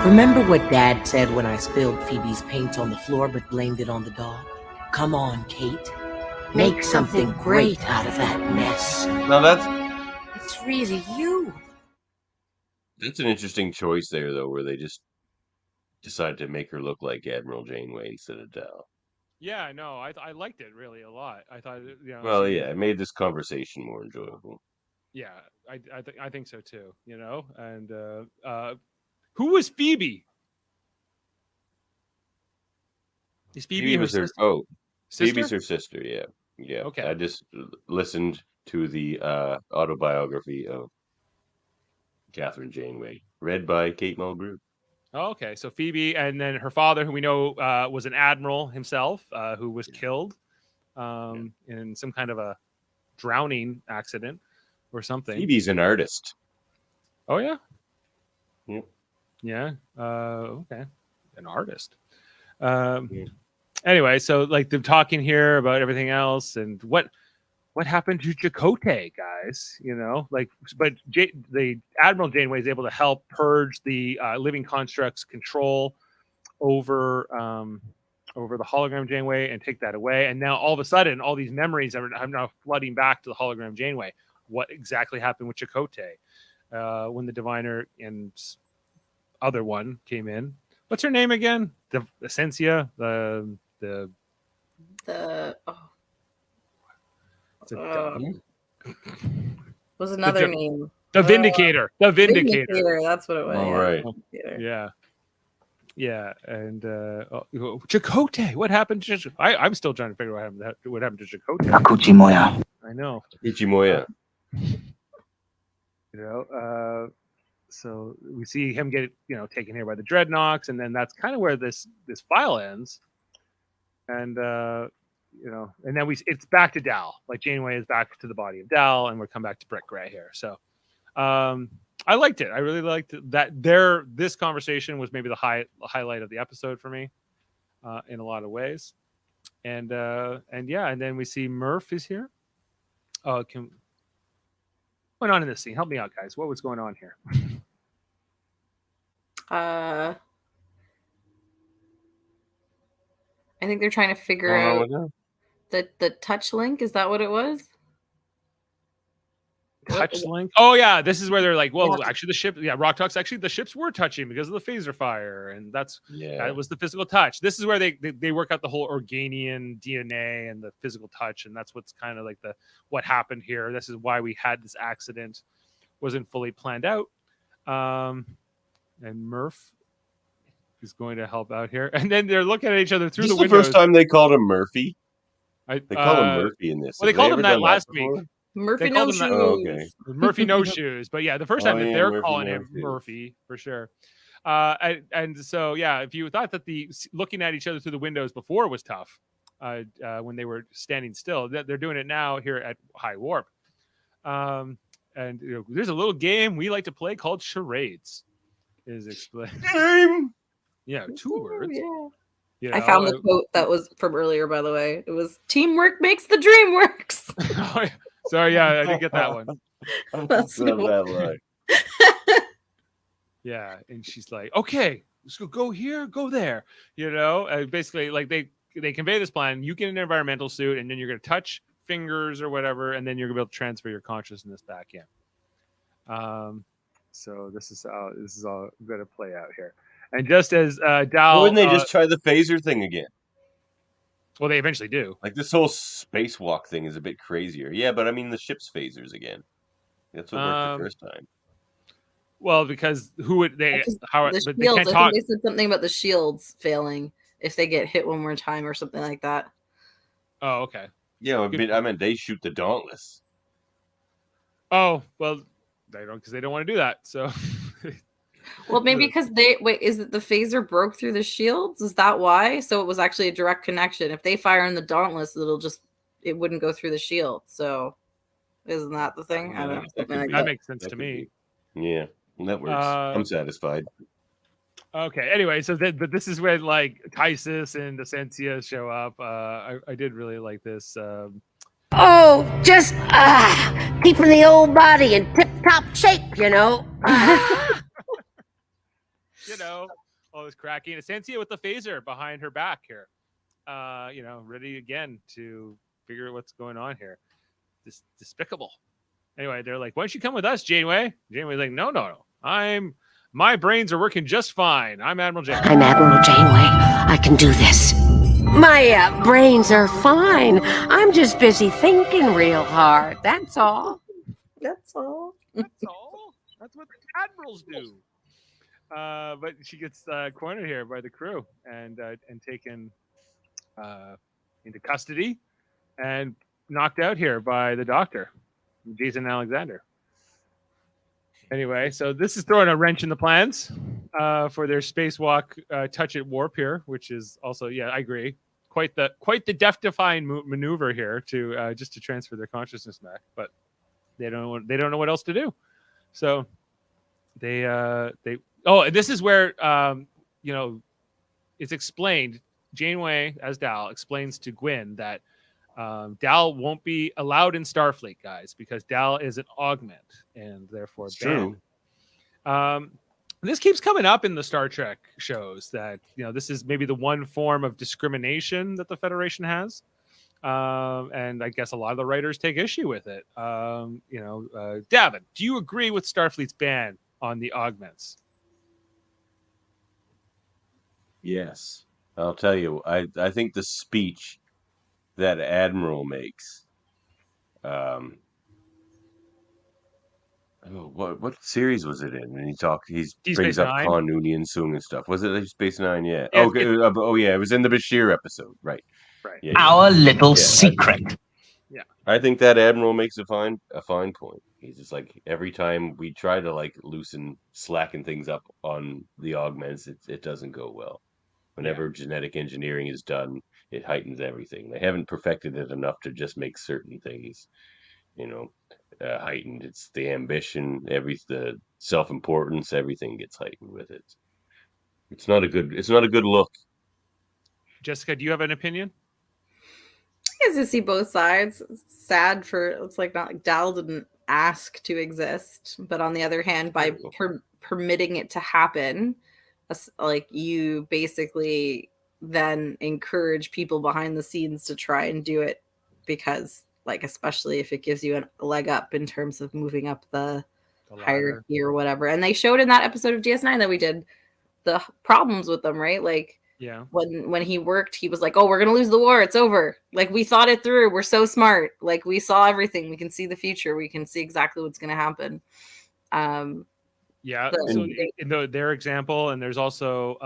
Speaker 6: Remember what Dad said when I spilled Phoebe's paint on the floor but blamed it on the dog? Come on, Kate. Make something great out of that mess.
Speaker 3: Now
Speaker 1: It's really you.
Speaker 3: that's an interesting choice there, though, where they just decided to make her look like Admiral Janeway instead of Dal.
Speaker 2: Yeah, I know. I liked it really a lot. I thought,
Speaker 3: Well, yeah, it made this conversation more enjoyable.
Speaker 2: Yeah, I think so too. And who was Phoebe? Is Phoebe her sister?
Speaker 3: Phoebe's her sister. Yeah.
Speaker 2: Okay.
Speaker 3: I just listened to the autobiography of Catherine Janeway, read by Kate Mulgrew.
Speaker 2: Oh, okay, so Phoebe, and then her father, who we know was an admiral himself, who was killed in some kind of a drowning accident. or something.
Speaker 3: Phoebe's an artist.
Speaker 2: Oh yeah.
Speaker 3: Yep.
Speaker 2: Yeah. Okay. An artist.
Speaker 3: Yeah.
Speaker 2: Anyway, so like they're talking here about everything else and what happened to Chakotay, guys? You know, like, but the Admiral Janeway is able to help purge the living construct's control over the hologram Janeway and take that away. And now all of a sudden, all these memories are now flooding back to the hologram Janeway. What exactly happened with Chakotay when the diviner and other one came in? What's her name again? The Essentia, the
Speaker 4: was another name.
Speaker 2: The Vindicator. The Vindicator.
Speaker 4: That's what it was.
Speaker 3: All right.
Speaker 2: Yeah. And Chakotay. What happened to I'm still trying to figure out what happened to Chakotay.
Speaker 5: Akuchi Moya.
Speaker 2: I know.
Speaker 3: Ichimoya.
Speaker 2: You know, so we see him get, taken here by the Dreadnoks, and then that's kind of where this file ends. And and then it's back to Dal. Like Janeway is back to the body of Dal, and we'll come back to Brick Gray here. So I liked it. I really liked that. This conversation was maybe the highlight of the episode for me, in a lot of ways. And then we see Murph is here. What's going on in this scene? Help me out, guys. What was going on here?
Speaker 4: I think they're trying to figure out the touch link. Is that what it was?
Speaker 2: Touch link? Oh yeah, this is where they're like, well, actually the ship, Rock talks. Actually, the ships were touching because of the phaser fire, and that was the physical touch. This is where they work out the whole Organian DNA and the physical touch, and that's what's kind of like what happened here. This is why we had this accident. Wasn't fully planned out. And Murph is going to help out here, and then they're looking at each other through the windows.
Speaker 3: This is the first time they called him Murphy. They call him Murphy in this.
Speaker 2: Well, they called him that last week.
Speaker 4: Murphy no shoes.
Speaker 3: Okay.
Speaker 2: Murphy no shoes. But yeah, the first time that they're calling him Murphy for sure. And so if you thought that the looking at each other through the windows before was tough, when they were standing still, they're doing it now here at High Warp. And there's a little game we like to play called charades. Is explained.
Speaker 3: Game.
Speaker 2: Yeah, 2 words.
Speaker 4: Yeah. I found the quote that was from earlier, by the way. It was "Teamwork makes the dream works."
Speaker 2: Sorry, I didn't get that one.
Speaker 3: That's love that line.
Speaker 2: Yeah, and she's like, "Okay, let's go here, go there." Basically, like they convey this plan. You get an environmental suit, and then you're going to touch fingers or whatever, and then you're going to be able to transfer your consciousness back in. So this is all going to play out here. And just as Dal,
Speaker 3: wouldn't they just try the phaser thing again?
Speaker 2: Well, they eventually do.
Speaker 3: Like this whole spacewalk thing is a bit crazier. Yeah, but I mean the ship's phasers again. That's what worked the first time.
Speaker 2: Well, because who would they? How?
Speaker 4: The
Speaker 2: but
Speaker 4: shields.
Speaker 2: they can't talk.
Speaker 4: I think they said something about the shields failing if they get hit one more time or something like that.
Speaker 2: Oh, okay.
Speaker 3: Yeah, I meant they shoot the Dauntless.
Speaker 2: Oh well, they don't because they don't want to do that. So.
Speaker 4: Well, maybe because is it the phaser broke through the shields? Is that why? So it was actually a direct connection. If they fire in the Dauntless, it wouldn't go through the shield. So isn't that the thing? I don't know.
Speaker 2: That makes sense to me.
Speaker 3: Yeah, that works. I'm satisfied.
Speaker 2: Okay. Anyway, but this is when like Tysus and Essentia show up. I did really like this.
Speaker 1: Just keeping the old body in tip-top shape,
Speaker 2: all this cracking. Essentia with the phaser behind her back here. Ready again to figure out what's going on here. This despicable. Anyway, they're like, why don't you come with us, Janeway? Janeway's like, no. My brains are working just fine. I'm Admiral Janeway.
Speaker 1: I'm Admiral Janeway. I can do this. My brains are fine. I'm just busy thinking real hard. That's all.
Speaker 4: That's all.
Speaker 2: That's all. That's what admirals do. But she gets cornered here by the crew and taken into custody and knocked out here by the doctor, Jason Alexander. Anyway, so this is throwing a wrench in the plans for their spacewalk touch at warp here, which is also, I agree, quite the death-defying maneuver here to just to transfer their consciousness back. But They don't know what else to do. So they and this is where it's explained. Janeway as Dal explains to Gwyn that Dal won't be allowed in Starfleet, guys, because Dal is an augment and therefore
Speaker 3: It's
Speaker 2: banned.
Speaker 3: true.
Speaker 2: This keeps coming up in the Star Trek shows that this is maybe the one form of discrimination that the Federation has, and I guess a lot of the writers take issue with it. Davan, do you agree with Starfleet's ban on the augments?
Speaker 3: Yes, I'll tell you. I think the speech that Admiral makes. What series was it in? And he
Speaker 2: Deep
Speaker 3: brings
Speaker 2: Space
Speaker 3: up
Speaker 2: Nine?
Speaker 3: Khan Nooney and Soong and stuff. Was it Deep Space Nine? Yeah.
Speaker 2: Yeah,
Speaker 3: Okay. Yeah, it was in the Bashir episode, right?
Speaker 2: Right.
Speaker 3: Yeah.
Speaker 7: Our little
Speaker 3: Yeah,
Speaker 7: secret.
Speaker 3: I think that Admiral makes a fine point. He's just like every time we try to like slacken things up on the augments, it doesn't go well. Whenever genetic engineering is done, it heightens everything. They haven't perfected it enough to just make certain things, heightened. It's the ambition, the self-importance, everything gets heightened with it. It's not a good look.
Speaker 2: Jessica, do you have an opinion?
Speaker 4: I guess to see both sides. It's sad it's like not like Dal didn't ask to exist, but on the other hand, by permitting it to happen, like you basically then encourage people behind the scenes to try and do it because, like, especially if it gives you a leg up in terms of moving up the hierarchy or whatever. And they showed in that episode of DS9 that we did the problems with them, right? Like,
Speaker 2: yeah,
Speaker 4: when he worked, he was like, "Oh, we're gonna lose the war. It's over. Like, we thought it through. We're so smart. Like, we saw everything. We can see the future. We can see exactly what's gonna happen."
Speaker 2: Yeah. So in their example, and there's also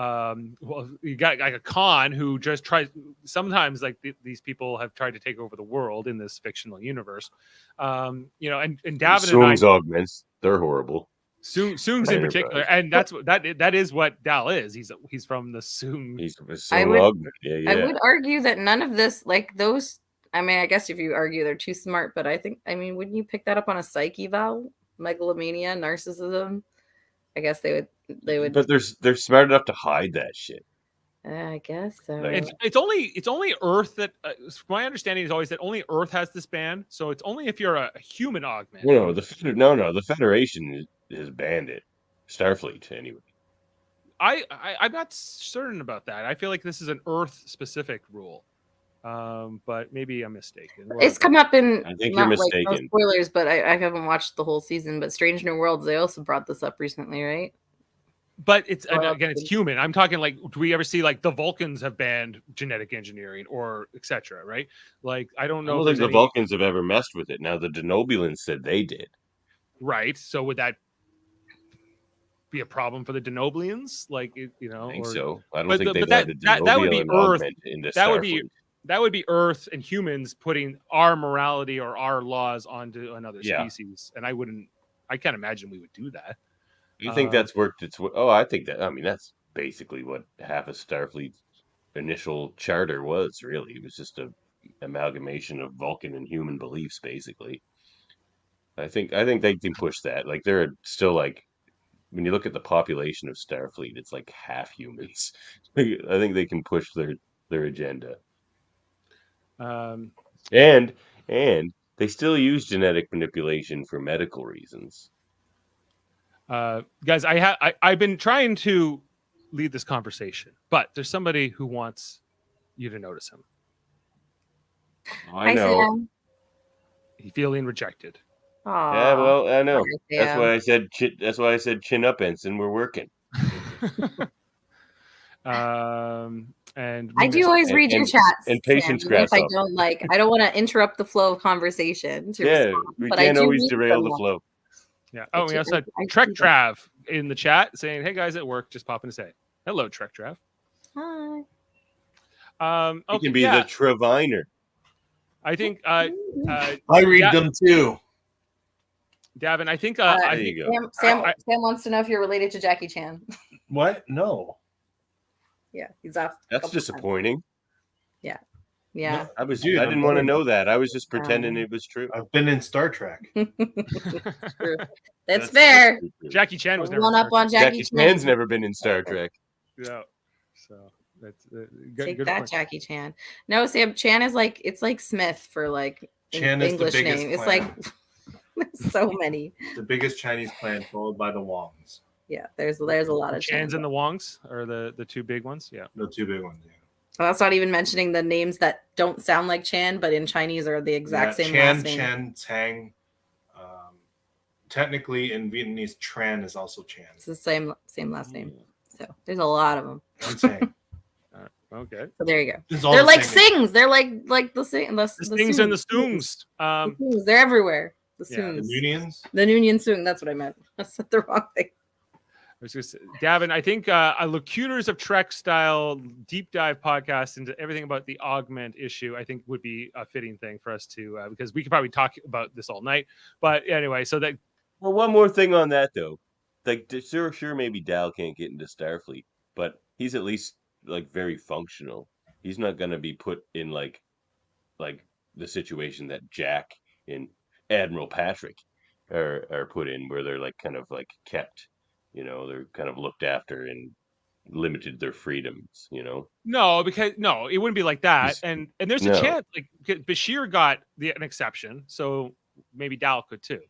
Speaker 2: you got like a Khan who just tries. Sometimes like these people have tried to take over the world in this fictional universe. And Davan
Speaker 3: Soong's augments, they're horrible.
Speaker 2: Soong's in particular, and that is what Dal is. He's from the Soong.
Speaker 3: He's a Soong augment. Yeah.
Speaker 4: I would argue that none of this, like those. I mean, I guess if you argue they're too smart, but wouldn't you pick that up on a psych eval? Megalomania, narcissism. I guess they would.
Speaker 3: But they're smart enough to hide that shit.
Speaker 4: I guess so.
Speaker 2: It's only Earth that, my understanding is always that only Earth has this ban. So it's only if you're a human augment.
Speaker 3: No, the Federation has banned it. Starfleet, anyway.
Speaker 2: I'm not certain about that. I feel like this is an Earth specific rule. But maybe I'm mistaken.
Speaker 4: It's come up in.
Speaker 3: I think you're mistaken.
Speaker 4: Like, no spoilers, but I haven't watched the whole season. But Strange New Worlds, they also brought this up recently, right?
Speaker 2: But it's human. I'm talking like, do we ever see like the Vulcans have banned genetic engineering or etc. Right? Like, I don't know.
Speaker 3: I don't think the Vulcans have ever messed with it. Now the Denobulans said they did.
Speaker 2: Right. So would that be a problem for the Denobulans? Like, I
Speaker 3: think so. I don't think they've had the Denobulan
Speaker 2: that would be Earth.
Speaker 3: Into
Speaker 2: That would be Earth and humans putting our morality or our laws onto another species, and I can't imagine we would do that.
Speaker 3: You think that's worked its way? Oh, I think that. I mean, that's basically what half of Starfleet's initial charter was. Really, it was just a amalgamation of Vulcan and human beliefs, basically. I think they can push that. Like, they're still like, when you look at the population of Starfleet, it's like half humans. I think they can push their agenda. And they still use genetic manipulation for medical reasons.
Speaker 2: Guys, I've been trying to lead this conversation, but there's somebody who wants you to notice him.
Speaker 3: I know.
Speaker 2: He's feeling rejected.
Speaker 4: Aww.
Speaker 3: Yeah, well, I know. That's why I said chin up, Ensign. We're working.
Speaker 2: And
Speaker 4: I do always read your chats
Speaker 3: and patience.
Speaker 4: If I don't want to interrupt the flow of conversation.
Speaker 3: We can't always derail the flow.
Speaker 2: Yeah. Oh, we also had Trek Trav in the chat saying, "Hey guys at work, just popping to say hello, Trek Trav."
Speaker 4: Hi.
Speaker 3: You can be the Treviner.
Speaker 2: I think.
Speaker 8: I read them too.
Speaker 2: Davan, I think.
Speaker 3: There you go.
Speaker 4: Sam wants to know if you're related to Jackie Chan.
Speaker 8: What? No.
Speaker 4: Yeah, he's asked.
Speaker 3: That's disappointing.
Speaker 4: Yeah. Yeah.
Speaker 3: I
Speaker 8: Dude,
Speaker 3: didn't want to know that. I was just pretending it was true.
Speaker 8: I've been in Star Trek.
Speaker 4: True. That's fair.
Speaker 2: Jackie Chan was never
Speaker 4: One
Speaker 2: in
Speaker 4: up
Speaker 2: Star
Speaker 4: on
Speaker 2: Trek.
Speaker 4: Jackie
Speaker 3: Jackie Chan's
Speaker 4: Chan.
Speaker 3: never been in Star Trek.
Speaker 2: Yeah. So that's
Speaker 4: Take
Speaker 2: good
Speaker 4: that,
Speaker 2: point.
Speaker 4: Jackie Chan. No, Sam, Chan is like, it's like Smith for like
Speaker 8: Chan is the
Speaker 4: English
Speaker 8: biggest
Speaker 4: name. It's
Speaker 8: clan.
Speaker 4: like so many.
Speaker 8: The biggest Chinese clan, followed by the Wongs.
Speaker 4: Yeah, there's a lot of
Speaker 2: Chans
Speaker 4: Chans.
Speaker 2: and the Wongs are the two big ones. Yeah.
Speaker 8: The two big ones. Yeah.
Speaker 4: Well, that's not even mentioning the names that don't sound like Chan, but in Chinese are the exact same
Speaker 8: Chan,
Speaker 4: last name.
Speaker 8: Chen, Tang. Technically, in Vietnamese, Tran is also Chan.
Speaker 4: It's the same last name. So there's a lot of them.
Speaker 8: And Tang.
Speaker 2: Okay.
Speaker 4: So there you go.
Speaker 8: It's all
Speaker 4: They're
Speaker 8: the
Speaker 4: like
Speaker 8: same.
Speaker 4: Sings. They're like the sing. The
Speaker 2: Stings and the Stoongs.
Speaker 4: The Soongs. They're everywhere. The
Speaker 2: Yeah,
Speaker 4: Soongs.
Speaker 8: The Noonians.
Speaker 4: The Noonian Soong. That's what I meant. I said the wrong thing.
Speaker 2: Davan, I think a Locutors of Trek style deep dive podcast into everything about the augment issue, I think would be a fitting thing for us to, because we could probably talk about this all night. But anyway, so that.
Speaker 3: Well, one more thing on that though, like sure, maybe Dal can't get into Starfleet, but he's at least like very functional. He's not gonna be put in like the situation that Jack and Admiral Patrick are put in, where they're like kind of like kept, they're kind of looked after and limited their freedoms,
Speaker 2: No, because it wouldn't be like that. And there's a chance like Bashir got an exception, so maybe Dal could too.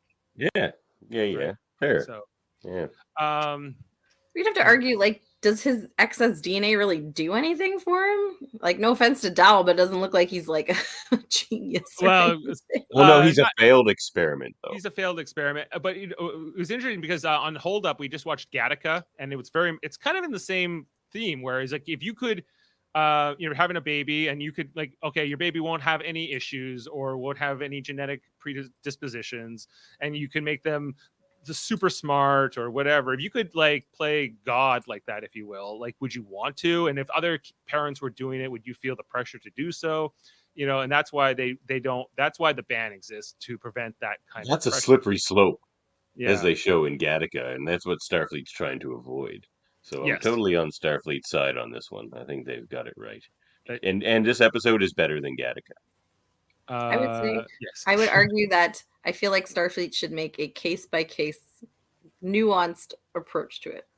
Speaker 3: Yeah.
Speaker 2: Right.
Speaker 3: Fair.
Speaker 2: So
Speaker 3: yeah.
Speaker 4: We'd have to argue, like, does his excess DNA really do anything for him? Like, no offense to Dal, but it doesn't look like he's like a genius.
Speaker 2: Well,
Speaker 3: no, he's a failed experiment, though.
Speaker 2: He's a failed experiment, but it was interesting because on Hold Up we just watched Gattaca, and it's kind of in the same theme. Whereas, like, if you could, you're having a baby, and you could like, okay, your baby won't have any issues or won't have any genetic predispositions, and you can make them the super smart or whatever. If you could like play God like that, if you will, like, would you want to? And if other parents were doing it, would you feel the pressure to do so? And that's why they don't. That's why the ban exists, to prevent that kind of.
Speaker 3: That's a
Speaker 2: pressure.
Speaker 3: slippery slope,
Speaker 2: Yeah.
Speaker 3: as they show in Gattaca, and that's what Starfleet's trying to avoid. So
Speaker 2: Yes.
Speaker 3: I'm totally on Starfleet's side on this one. I think they've got it right. And this episode is better than Gattaca.
Speaker 4: I would say,
Speaker 2: yes.
Speaker 4: I would argue that I feel like Starfleet should make a case-by-case, nuanced approach to it.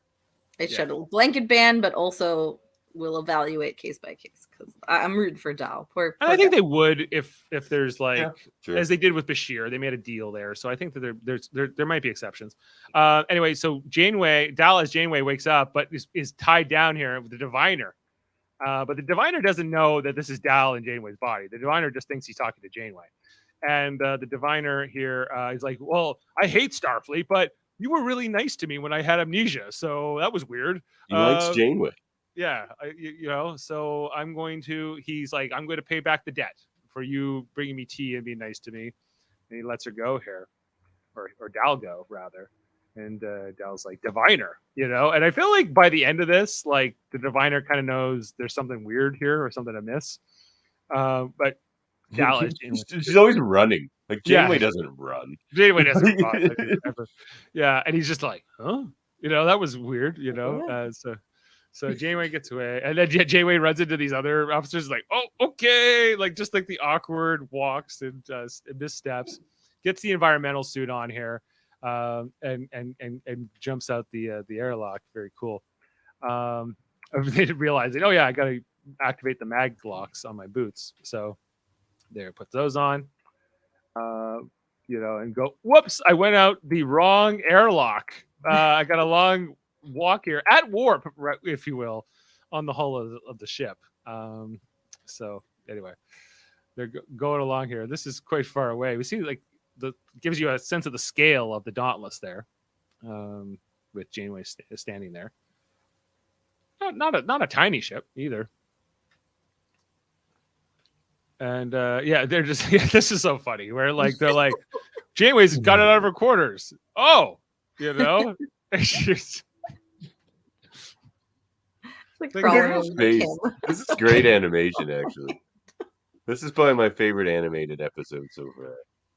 Speaker 4: They should a blanket ban, but also will evaluate case by case, because I'm rooting for Dal. Poor
Speaker 2: I think
Speaker 4: guy.
Speaker 2: they would if there's like,
Speaker 3: sure.
Speaker 2: as they did with Bashir, they made a deal there. So I think that there might be exceptions. Anyway, so Dal as Janeway wakes up, but is tied down here with the Diviner. But the Diviner doesn't know that this is Dal in Janeway's body. The Diviner just thinks he's talking to Janeway. And the Diviner here is like, well, I hate Starfleet, but you were really nice to me when I had amnesia. So that was weird.
Speaker 3: He likes Janeway.
Speaker 2: Yeah. So he's like, I'm going to pay back the debt for you bringing me tea and being nice to me. And he lets her go here, or Dal go rather. And Dal's like, Diviner, and I feel like by the end of this, like the Diviner kind of knows there's something weird here or something amiss. But Dal is
Speaker 3: she's always running. Like Janeway doesn't run.
Speaker 2: Janeway doesn't run. Ever. Yeah, and he's just like, huh? That was weird. So Janeway gets away, and then Janeway runs into these other officers. Like, oh, okay, like just like the awkward walks and missteps. Gets the environmental suit on here. And jumps out the airlock. Very cool. They realizing, oh yeah, I got to activate the mag locks on my boots. So there, put those on. And go. Whoops! I went out the wrong airlock. I got a long walk here at warp, if you will, on the hull of the ship. So anyway, they're going along here. This is quite far away. We see like. Gives you a sense of the scale of the Dauntless there, with Janeway standing there. Not a tiny ship either. And they're just this is so funny. Where like they're like, Janeway's got it out of her quarters. Oh, she's
Speaker 4: like
Speaker 3: face. This is great animation, actually. This is probably my favorite animated episode so far.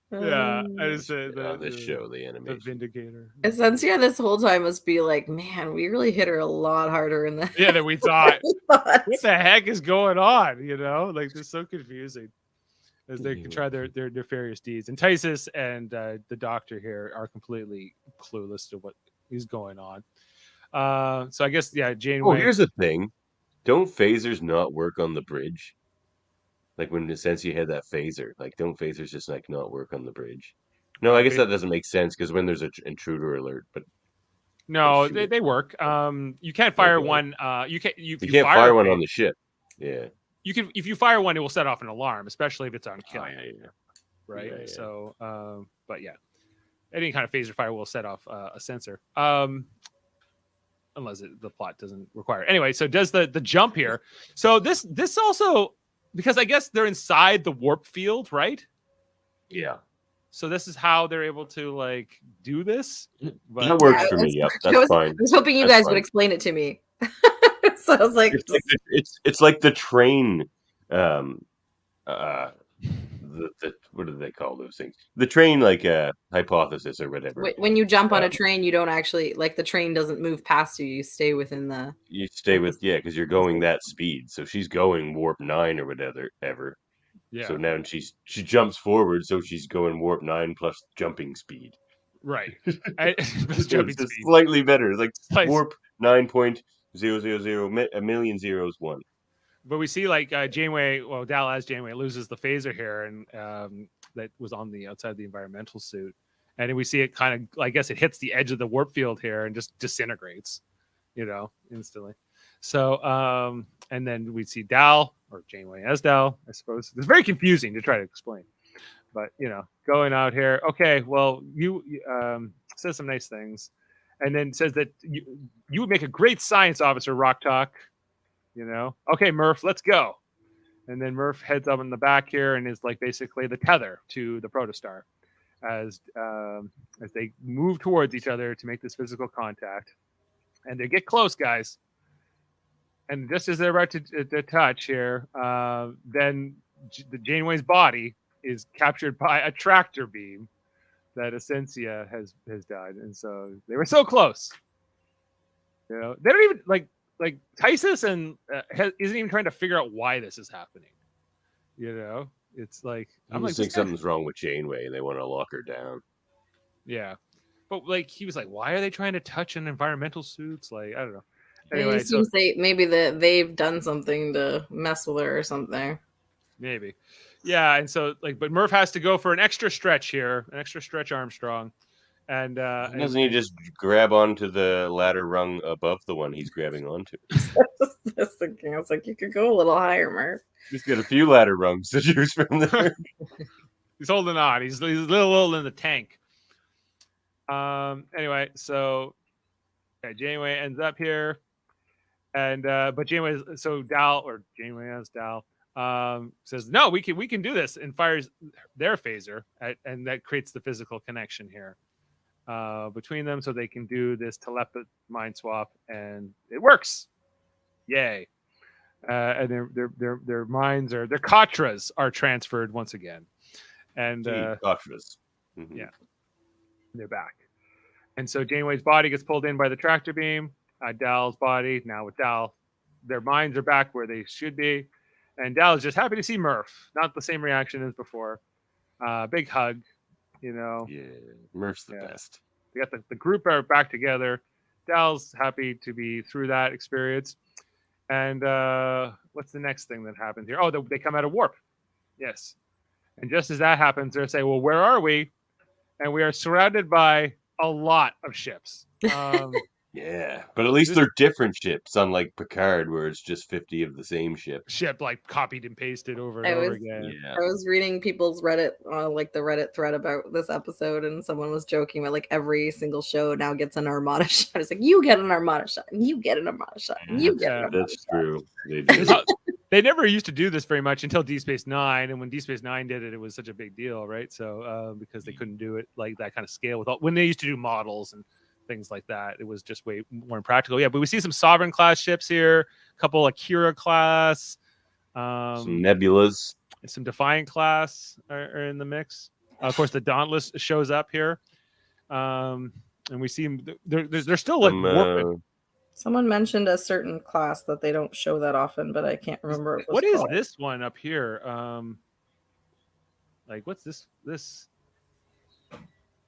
Speaker 2: Yeah, I just
Speaker 3: On this show, the
Speaker 2: the
Speaker 3: animation.
Speaker 2: Vindicator.
Speaker 4: Essentia this whole time must be like, man, we really hit her a lot harder in the
Speaker 2: Yeah, that we thought.
Speaker 4: thought.
Speaker 2: What the heck is going on? You know, like this is so confusing as they can try their nefarious deeds. And Tysus and the doctor here are completely clueless to what is going on. So I guess Janeway.
Speaker 3: Oh, here's the thing: don't phasers not work on the bridge? Like when Essentia had that phaser, like don't phasers just like not work on the bridge? No, I guess that doesn't make sense because when there's an intruder alert, but
Speaker 2: No,
Speaker 3: shoot.
Speaker 2: they work. You can't fire
Speaker 3: Okay.
Speaker 2: one. You can't.
Speaker 3: You can't fire one on the ship. Yeah.
Speaker 2: You can if you fire one, it will set off an alarm, especially if it's on kill.
Speaker 3: Oh, yeah.
Speaker 2: Right.
Speaker 3: Yeah.
Speaker 2: So, but yeah, any kind of phaser fire will set off a sensor. Unless the plot doesn't require it. Anyway, so does the jump here. So this also, because I guess they're inside the warp field, right?
Speaker 3: Yeah.
Speaker 2: So this is how they're able to like do this. But
Speaker 3: That works for me. Yep, that's fine.
Speaker 4: I was hoping you
Speaker 3: That's
Speaker 4: guys would
Speaker 3: fine.
Speaker 4: explain it to me. So I was like,
Speaker 3: It's like the train. What do they call those things? The train, like hypothesis or whatever.
Speaker 4: when you jump on a train, you don't actually like the train doesn't move past you. You stay within the.
Speaker 3: You stay with because you're going that speed. So she's going warp 9 or whatever.
Speaker 2: yeah,
Speaker 3: So now she jumps forward, so she's going warp 9 plus jumping speed.
Speaker 2: right.
Speaker 3: It's
Speaker 2: Jumping
Speaker 3: just
Speaker 2: speed.
Speaker 3: slightly better. It's like
Speaker 2: Slice.
Speaker 3: warp 9.000 a million zeros 1.
Speaker 2: But we see like Janeway, well, Dal as Janeway loses the phaser here, and that was on the outside of the environmental suit, and then we see it kind of, I guess, it hits the edge of the warp field here and just disintegrates, instantly. So, and then we see Dal or Janeway as Dal, I suppose. It's very confusing to try to explain, but going out here. Okay, well, you says some nice things, and then says that you would make a great science officer, Rock Talk. Okay, Murph, let's go. And then Murph heads up in the back here and is like basically the tether to the protostar as they move towards each other to make this physical contact. And they get close, guys. And just as they're about to touch here, then the Janeway's body is captured by a tractor beam that Essentia has died. And so they were so close. They don't even like Tysus and isn't even trying to figure out why this is happening. It's like
Speaker 3: I think something's wrong with Janeway and they want to lock her down.
Speaker 2: Yeah, but like he was like, why are they trying to touch an environmental suits? Like I don't know.
Speaker 4: Anyway, it seems they've done something to mess with her or something.
Speaker 2: Maybe, yeah. And so but Murph has to go for an extra stretch here, an extra stretch Armstrong. And
Speaker 3: doesn't he just grab onto the ladder rung above the one he's grabbing onto?
Speaker 4: That's thinking. I was like, you could go a little higher, Murph.
Speaker 3: He's got a few ladder rungs to choose from there.
Speaker 2: He's holding on. He's a little in the tank. Anyway, so Janeway ends up here, and but Janeway as Dal says no, we can do this, and fires their phaser, and that creates the physical connection here. Between them, so they can do this telepathic mind swap, and it works. Yay! And their minds their katras are transferred once again, and
Speaker 3: katras. Mm-hmm.
Speaker 2: Yeah, they're back. And so Janeway's body gets pulled in by the tractor beam. Dal's body now with Dal, their minds are back where they should be, and Dal is just happy to see Murph. Not the same reaction as before. Big hug.
Speaker 3: Yeah, Murph's the best.
Speaker 2: We got the group are back together. Dal's happy to be through that experience. And what's the next thing that happens here? Oh, they come out of warp. Yes. And just as that happens, they say, well, where are we? And we are surrounded by a lot of ships.
Speaker 3: Yeah, but at least they're different ships, unlike Picard, where it's just 50 of the same ship.
Speaker 2: Like copied and pasted over and over again.
Speaker 3: Yeah.
Speaker 4: I was reading people's Reddit, like the Reddit thread about this episode, and someone was joking about like every single show now gets an Armada shot. It's like, you get an Armada shot, and you get an Armada shot, and you get an Armada
Speaker 3: That's
Speaker 4: shot.
Speaker 3: true. They do.
Speaker 2: They never used to do this very much until Deep Space Nine, and when Deep Space Nine did it, it was such a big deal, right? So because they couldn't do it like that kind of scale when they used to do models and things like that, it was just way more impractical. Yeah, but we see some Sovereign class ships here, a couple Akira class,
Speaker 3: some Nebulas,
Speaker 2: some Defiant class are in the mix. Of course, the Dauntless shows up here, and we see they're still like warping.
Speaker 4: Someone mentioned a certain class that they don't show that often, but I can't remember
Speaker 2: What is this one up here? Like what's this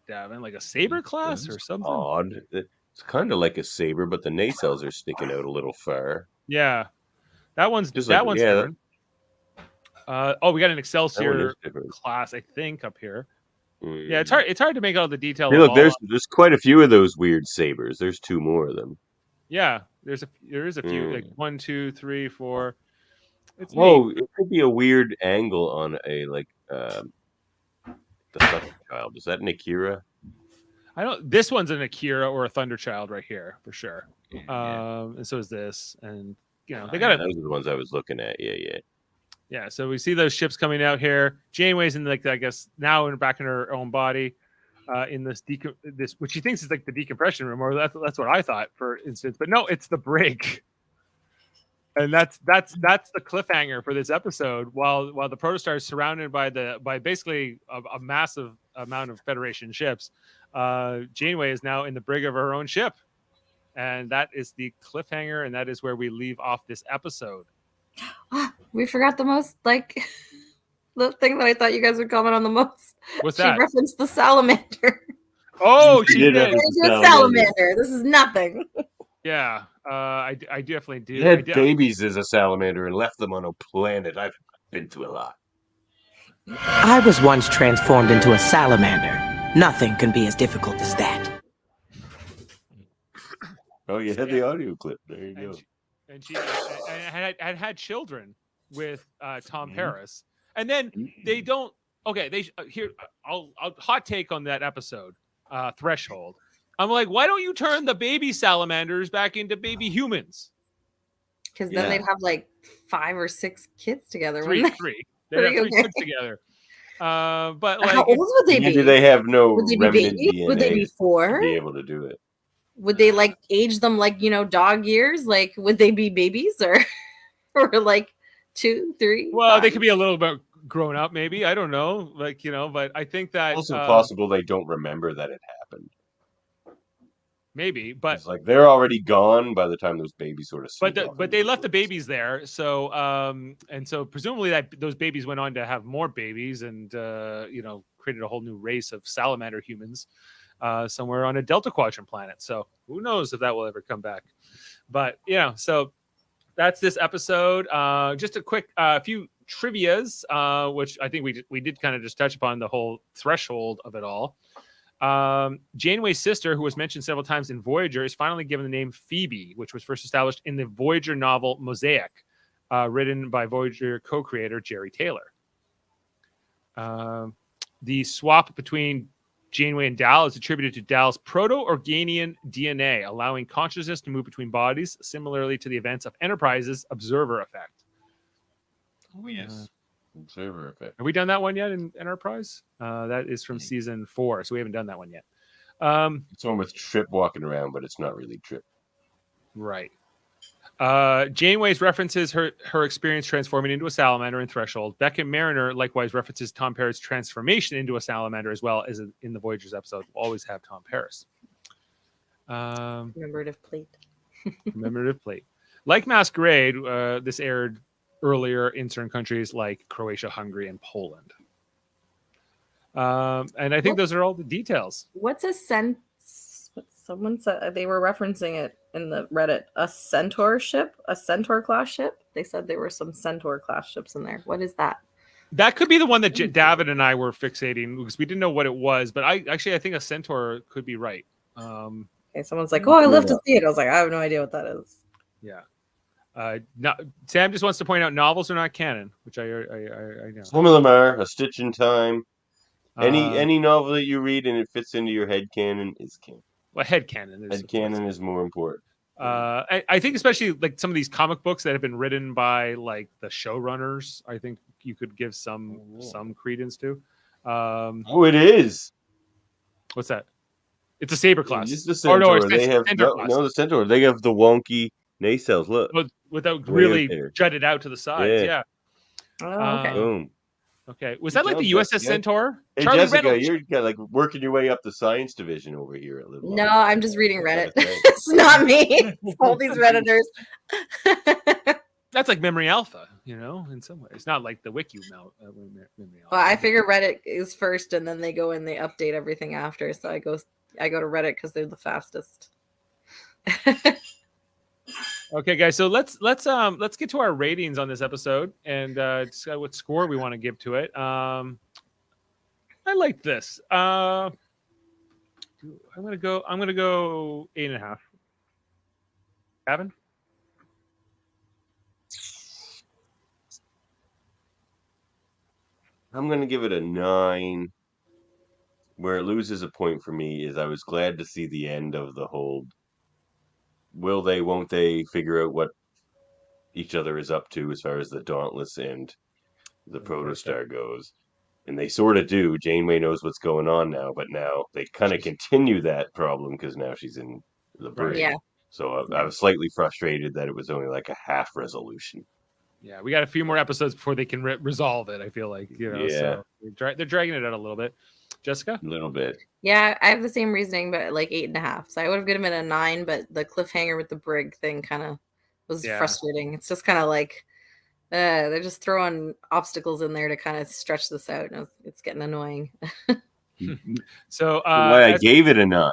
Speaker 2: Davan, like a saber class or something?
Speaker 3: Odd. It's kind of like a saber, but the nacelles are sticking out a little far.
Speaker 2: Yeah, that one's
Speaker 3: Just
Speaker 2: one's different. We got an Excelsior
Speaker 3: different.
Speaker 2: class, I think, up here. Yeah, it's hard to make out the detail.
Speaker 3: Hey, look, there's quite a few of those weird sabers. There's 2 more of them.
Speaker 2: Yeah, there is a few, like 1, 2, 3, 4. It's
Speaker 3: neat. It could be a weird angle on a the Thunderchild. Is that an Akira?
Speaker 2: I don't. This one's an Akira or a Thunderchild right here for sure. And so is this, and they got
Speaker 3: those are the ones I was looking at.
Speaker 2: Yeah. So we see those ships coming out here. Janeway's in I guess now back in her own body. In this which she thinks is like the decompression room, or that's what I thought, for instance. But no, it's the brig, and that's the cliffhanger for this episode. While the Protostar is surrounded by basically a massive amount of Federation ships, Janeway is now in the brig of her own ship, and that is the cliffhanger, and that is where we leave off this episode.
Speaker 4: We forgot the most the thing that I thought you guys would comment on the most.
Speaker 2: What's that?
Speaker 4: She referenced the salamander.
Speaker 2: Oh, she did.
Speaker 4: Salamander. This is nothing.
Speaker 2: Yeah, I definitely do.
Speaker 3: They had babies as a salamander and left them on a planet. I've been to a lot.
Speaker 6: I was once transformed into a salamander. Nothing can be as difficult as that.
Speaker 3: Oh, you had the audio clip. There you go.
Speaker 2: And she had children with Tom Paris. And then they don't. Okay, I'll hot take on that episode, Threshold. I'm like, why don't you turn the baby salamanders back into baby humans?
Speaker 4: Because then they'd have 5 or 6 kids together.
Speaker 2: Three. They'd have 3 kids together. But
Speaker 4: how old would they be?
Speaker 3: Do they have no
Speaker 4: would they be
Speaker 3: remnant
Speaker 4: babies?
Speaker 3: DNA
Speaker 4: Would they be 4?
Speaker 3: to be able to do it?
Speaker 4: Would they age them dog years? Would they be babies or 2, 3?
Speaker 2: Well,
Speaker 4: 5?
Speaker 2: they could be a little bit grown up, maybe. I don't know. But I think that
Speaker 3: also possible they don't remember that it happened.
Speaker 2: Maybe, but
Speaker 3: it's they're already gone by the time those babies sort of.
Speaker 2: But they left the babies there, so and so presumably those babies went on to have more babies and created a whole new race of salamander humans somewhere on a Delta Quadrant planet. So who knows if that will ever come back? But so that's this episode. Just a quick few trivias, which I think we did kind of just touch upon the whole threshold of it all. Janeway's sister, who was mentioned several times in Voyager, is finally given the name Phoebe, which was first established in the Voyager novel Mosaic, written by Voyager co-creator Jerry Taylor. The swap between Janeway and Dal is attributed to Dal's proto-Organian DNA, allowing consciousness to move between bodies, similarly to the events of Enterprise's Observer Effect.
Speaker 3: Oh, yes. Observer Effect.
Speaker 2: Have we done that one yet in Enterprise? That is from season 4, so we haven't done that one yet.
Speaker 3: It's one with Trip walking around, but it's not really Trip.
Speaker 2: Right. Janeway's references her experience transforming into a salamander in Threshold. Beckett Mariner likewise references Tom Paris' transformation into a salamander as well as in the Voyager's episode. We'll always have Tom Paris.
Speaker 4: Commemorative plate.
Speaker 2: Commemorative plate. Like Masquerade, this aired earlier in certain countries like Croatia, Hungary, and Poland. And I think those are all the details.
Speaker 4: What's a someone said they were referencing it in the Reddit. A Centaur ship? A Centaur class ship? They said there were some Centaur class ships in there. What is that?
Speaker 2: That could be the one that David and I were fixating because we didn't know what it was. But I think a Centaur could be right.
Speaker 4: Okay, someone's like, "Oh, I love to see it." I was like, "I have no idea what that is."
Speaker 2: Yeah. Sam just wants to point out novels are not canon, which I know.
Speaker 3: Some of them are. A Stitch in Time. Any novel that you read and it fits into your head canon is canon.
Speaker 2: Well, head canon.
Speaker 3: Head canon is more important.
Speaker 2: I think especially like some of these comic books that have been written by like the showrunners, I think you could give some credence to.
Speaker 3: It is.
Speaker 2: What's that? It's a Saber class.
Speaker 3: It's the Centaur. The Centaur. They have the wonky nacelles. Look.
Speaker 2: Without really jutted out to the sides. Yeah.
Speaker 4: Oh, okay.
Speaker 3: Boom.
Speaker 2: Okay, was
Speaker 3: Good
Speaker 2: that like the
Speaker 3: job,
Speaker 2: USS
Speaker 3: Jessica.
Speaker 2: Centaur?
Speaker 3: Hey,
Speaker 2: Charlie
Speaker 3: Jessica,
Speaker 2: Reynolds.
Speaker 3: you're like working your way up the science division over here a little.
Speaker 4: No, I'm just reading
Speaker 3: I
Speaker 4: Reddit.
Speaker 3: gotta say.
Speaker 4: It's not me. It's all these Redditors.
Speaker 2: That's like Memory Alpha, in some ways. Not like the Wiki Memory Alpha.
Speaker 4: Well, I figure Reddit is first, and then they go and they update everything after. So I go to Reddit because they're the fastest.
Speaker 2: Okay, guys. So let's get to our ratings on this episode and decide what score we want to give to it. I like this. I'm gonna go 8.5. Davan?
Speaker 3: I'm gonna give it a 9. Where it loses a point for me is I was glad to see the end of the whole will they, won't they figure out what each other is up to as far as the Dauntless and the Protostar goes. And they sort of do. Janeway knows what's going on now, but now they kind of continue that problem because now she's in the brig.
Speaker 4: Yeah.
Speaker 3: So I was slightly frustrated that it was only like a half resolution.
Speaker 2: Yeah, we got a few more episodes before they can resolve it. I feel like
Speaker 3: Yeah.
Speaker 2: So they're dragging it out a little bit. Jessica,
Speaker 3: A little bit.
Speaker 4: Yeah, I have the same reasoning, but like 8.5. So I would have given it a 9, but the cliffhanger with the brig thing kind of was frustrating. It's just kind of like they're just throwing obstacles in there to kind of stretch this out, and it's getting annoying.
Speaker 2: So
Speaker 3: why I gave it a 9,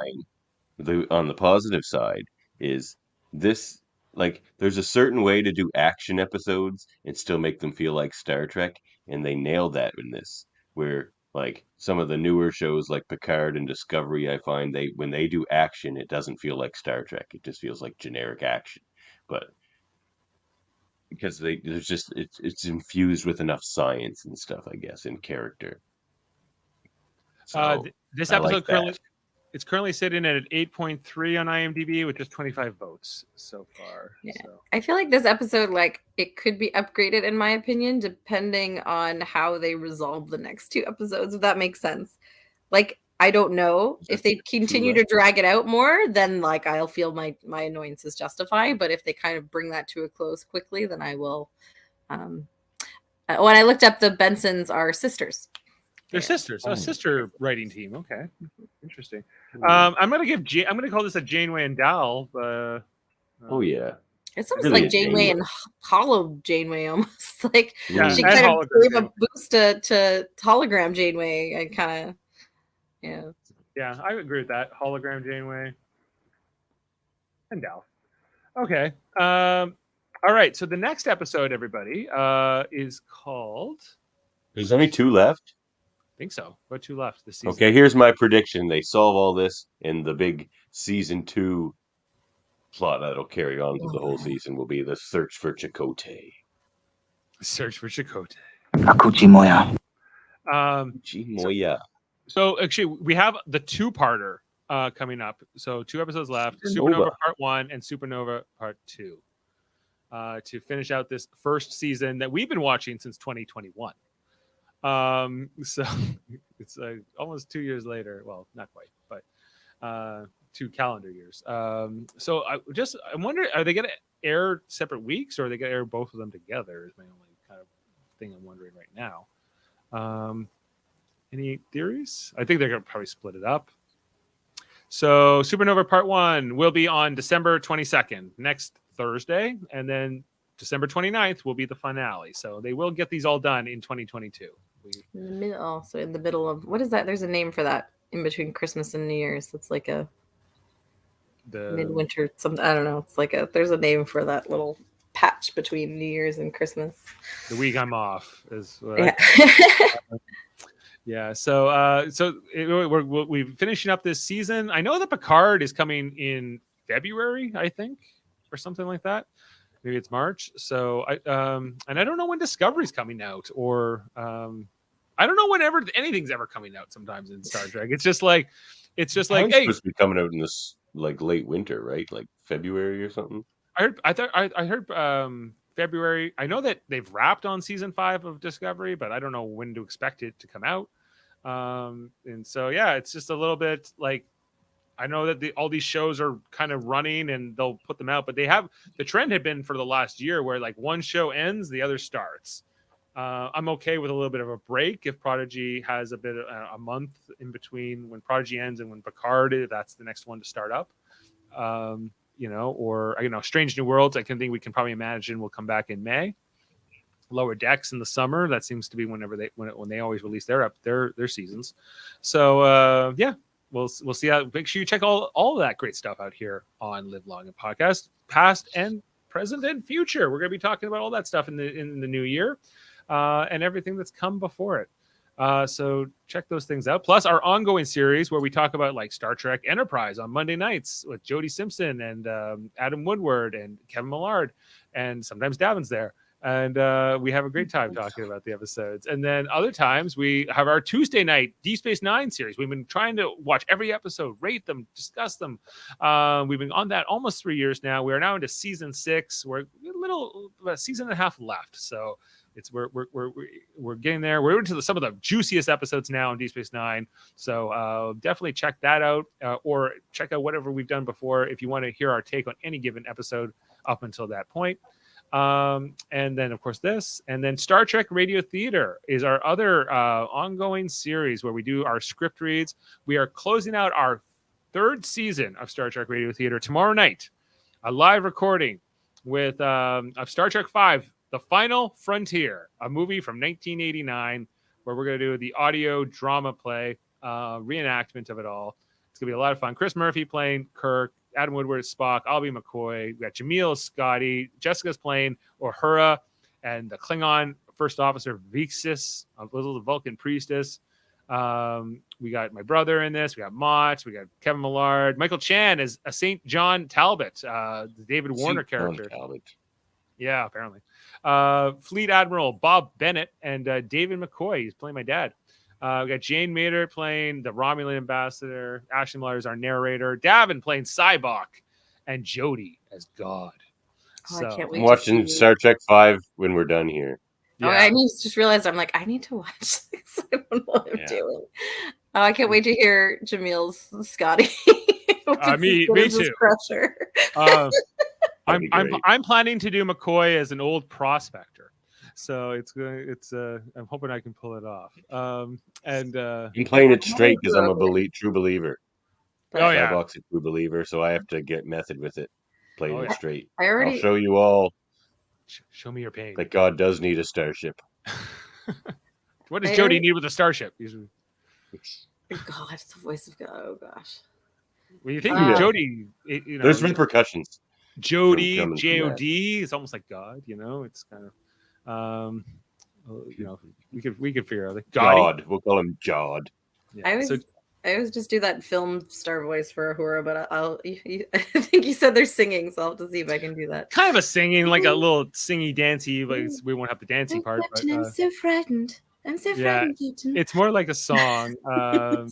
Speaker 3: on the positive side, is this like there's a certain way to do action episodes and still make them feel like Star Trek, and they nailed that in this. Where like some of the newer shows like Picard and Discovery, I find when they do action, it doesn't feel like Star Trek. It just feels like generic action. But because there's just it's infused with enough science and stuff, I guess, in character. So
Speaker 2: this
Speaker 3: I
Speaker 2: episode
Speaker 3: like
Speaker 2: it's currently sitting at an 8.3 on IMDb with just 25 votes so far.
Speaker 4: Yeah.
Speaker 2: So.
Speaker 4: I feel like this episode, like, it could be upgraded, in my opinion, depending on how they resolve the next 2 episodes, if that makes sense. Like, I don't know. If they continue to drag it out more, then, like, I'll feel my annoyance is justified. But if they kind of bring that to a close quickly, then I will. When I looked up, the Bensons are sisters.
Speaker 2: They're sisters. A sister writing team. Okay, interesting. I'm gonna call this a Janeway and Dal.
Speaker 3: Oh yeah,
Speaker 4: it's almost
Speaker 3: really
Speaker 4: like Janeway and Hollow Janeway, almost like she kind of gave a boost to hologram Janeway. And kind of,
Speaker 2: yeah, I agree with that. Hologram Janeway and Dal. Okay. All right. So the next episode, everybody, is called.
Speaker 3: There's only 2 left.
Speaker 2: I think so. About 2 left this season.
Speaker 3: Okay, here's my prediction. They solve all this, and the big season 2 plot that'll carry on through the whole season will be the search for Chakotay.
Speaker 2: Search for Chakotay.
Speaker 5: Akuchimoya.
Speaker 3: Chimoya.
Speaker 2: So actually, we have the 2-parter coming up. So 2 episodes left: Supernova Part 1 and Supernova Part 2, to finish out this first season that we've been watching since 2021. So it's almost 2 years later. Well, not quite, but 2 calendar years. So I wonder, are they going to air separate weeks, or are they going to air both of them together? Is my only kind of thing I'm wondering right now. Any theories? I think they're going to probably split it up. So Supernova Part 1 will be on December 22nd, next Thursday, and then December 29th will be the finale. So they will get these all done in 2022.
Speaker 4: In the middle, so in the middle of, what is that? There's a name for that in between Christmas and New Year's. It's like the midwinter. Something, I don't know. It's like there's a name for that little patch between New Year's and Christmas.
Speaker 2: The week I'm off is what
Speaker 4: Yeah.
Speaker 2: So we're finishing up this season. I know that Picard is coming in February, I think, or something like that. Maybe it's March. So and I don't know when Discovery's coming out, or I don't know whenever anything's ever coming out. Sometimes in Star Trek, it's just like hey,
Speaker 3: supposed to be coming out in this like late winter, right? Like February or something.
Speaker 2: I heard February. I know that they've wrapped on season 5 of Discovery, but I don't know when to expect it to come out. And so yeah, it's just a little bit like, I know that all these shows are kind of running and they'll put them out, but the trend had been for the last year where like one show ends, the other starts. I'm okay with a little bit of a break if Prodigy has a bit of a month in between when Prodigy ends and when Picard that's the next one to start up. Or Strange New Worlds. I can think we can probably imagine will come back in May. Lower Decks in the summer. That seems to be when they always release their seasons. So we'll see how. Make sure you check all of that great stuff out here on Live Long and Podcast, past and present and future. We're going to be talking about all that stuff in the new year, and everything that's come before it. So check those things out. Plus our ongoing series where we talk about like Star Trek Enterprise on Monday nights with Jodie Simpson and Adam Woodward and Kevin Millard, and sometimes Davan's there. And we have a great time talking about the episodes. And then other times we have our Tuesday night Deep Space Nine series. We've been trying to watch every episode, rate them, discuss them. We've been on that almost 3 years now. We are now into season 6. We're about a season and a half left. So we're getting there. We're into some of the juiciest episodes now in Deep Space Nine. So definitely check that out, or check out whatever we've done before if you want to hear our take on any given episode up until that point. And then of course this, and then Star Trek Radio Theater is our other ongoing series where we do our script reads. We are closing out our 3rd season of Star Trek Radio Theater tomorrow night, a live recording with of Star Trek V, The Final Frontier, a movie from 1989, where we're going to do the audio drama play reenactment of it all. It's going to be a lot of fun. Chris Murphy playing Kirk, Adam Woodward is Spock, I'll be McCoy. We got Jaemeel as Scotty, Jessica's playing Uhura, and the Klingon first officer Vixis, a little Vulcan priestess. We got my brother in this. We got Mott. We got Kevin Millard. Michael Chan is a St. John Talbot, the David Warner character. Yeah, apparently. Fleet Admiral Bob Bennett and David McCoy. He's playing my dad. We got Jane Mater playing the Romulan ambassador. Ashley Miller is our narrator. Davan playing Cybok, and Jodie as God.
Speaker 4: I can't wait.
Speaker 3: I'm watching Star Trek V when we're done here.
Speaker 4: Yeah. I just realized I'm like, I need to watch this. I don't know what I'm doing. I can't wait to hear Jameel's Scotty.
Speaker 2: Me too.
Speaker 4: Crusher.
Speaker 2: I'm planning to do McCoy as an old prospector. So I'm hoping I can pull it off. I'm
Speaker 3: playing it straight because I'm a true believer.
Speaker 2: Cyborg's
Speaker 3: a true believer, so I have to get method with it. Playing it straight.
Speaker 4: I'll
Speaker 3: show you all.
Speaker 2: Show me your pain.
Speaker 3: That God does need a starship.
Speaker 2: What does Jodie need with a starship?
Speaker 4: God, it's the voice of God. Oh gosh.
Speaker 2: Well, you think Jodie?
Speaker 3: There's repercussions.
Speaker 2: Jodie, J-O-D is almost like God. It's kind of. We could figure out like
Speaker 3: God. We'll call him Jod.
Speaker 4: Yeah. I always just do that film star voice for Uhura, but I think you said they're singing, so I'll have to see if I can do that.
Speaker 2: Kind of a singing, like a little singy dancey, but we won't have the dancing part. But,
Speaker 4: I'm so frightened. I'm so frightened, Captain.
Speaker 2: It's more like a song. So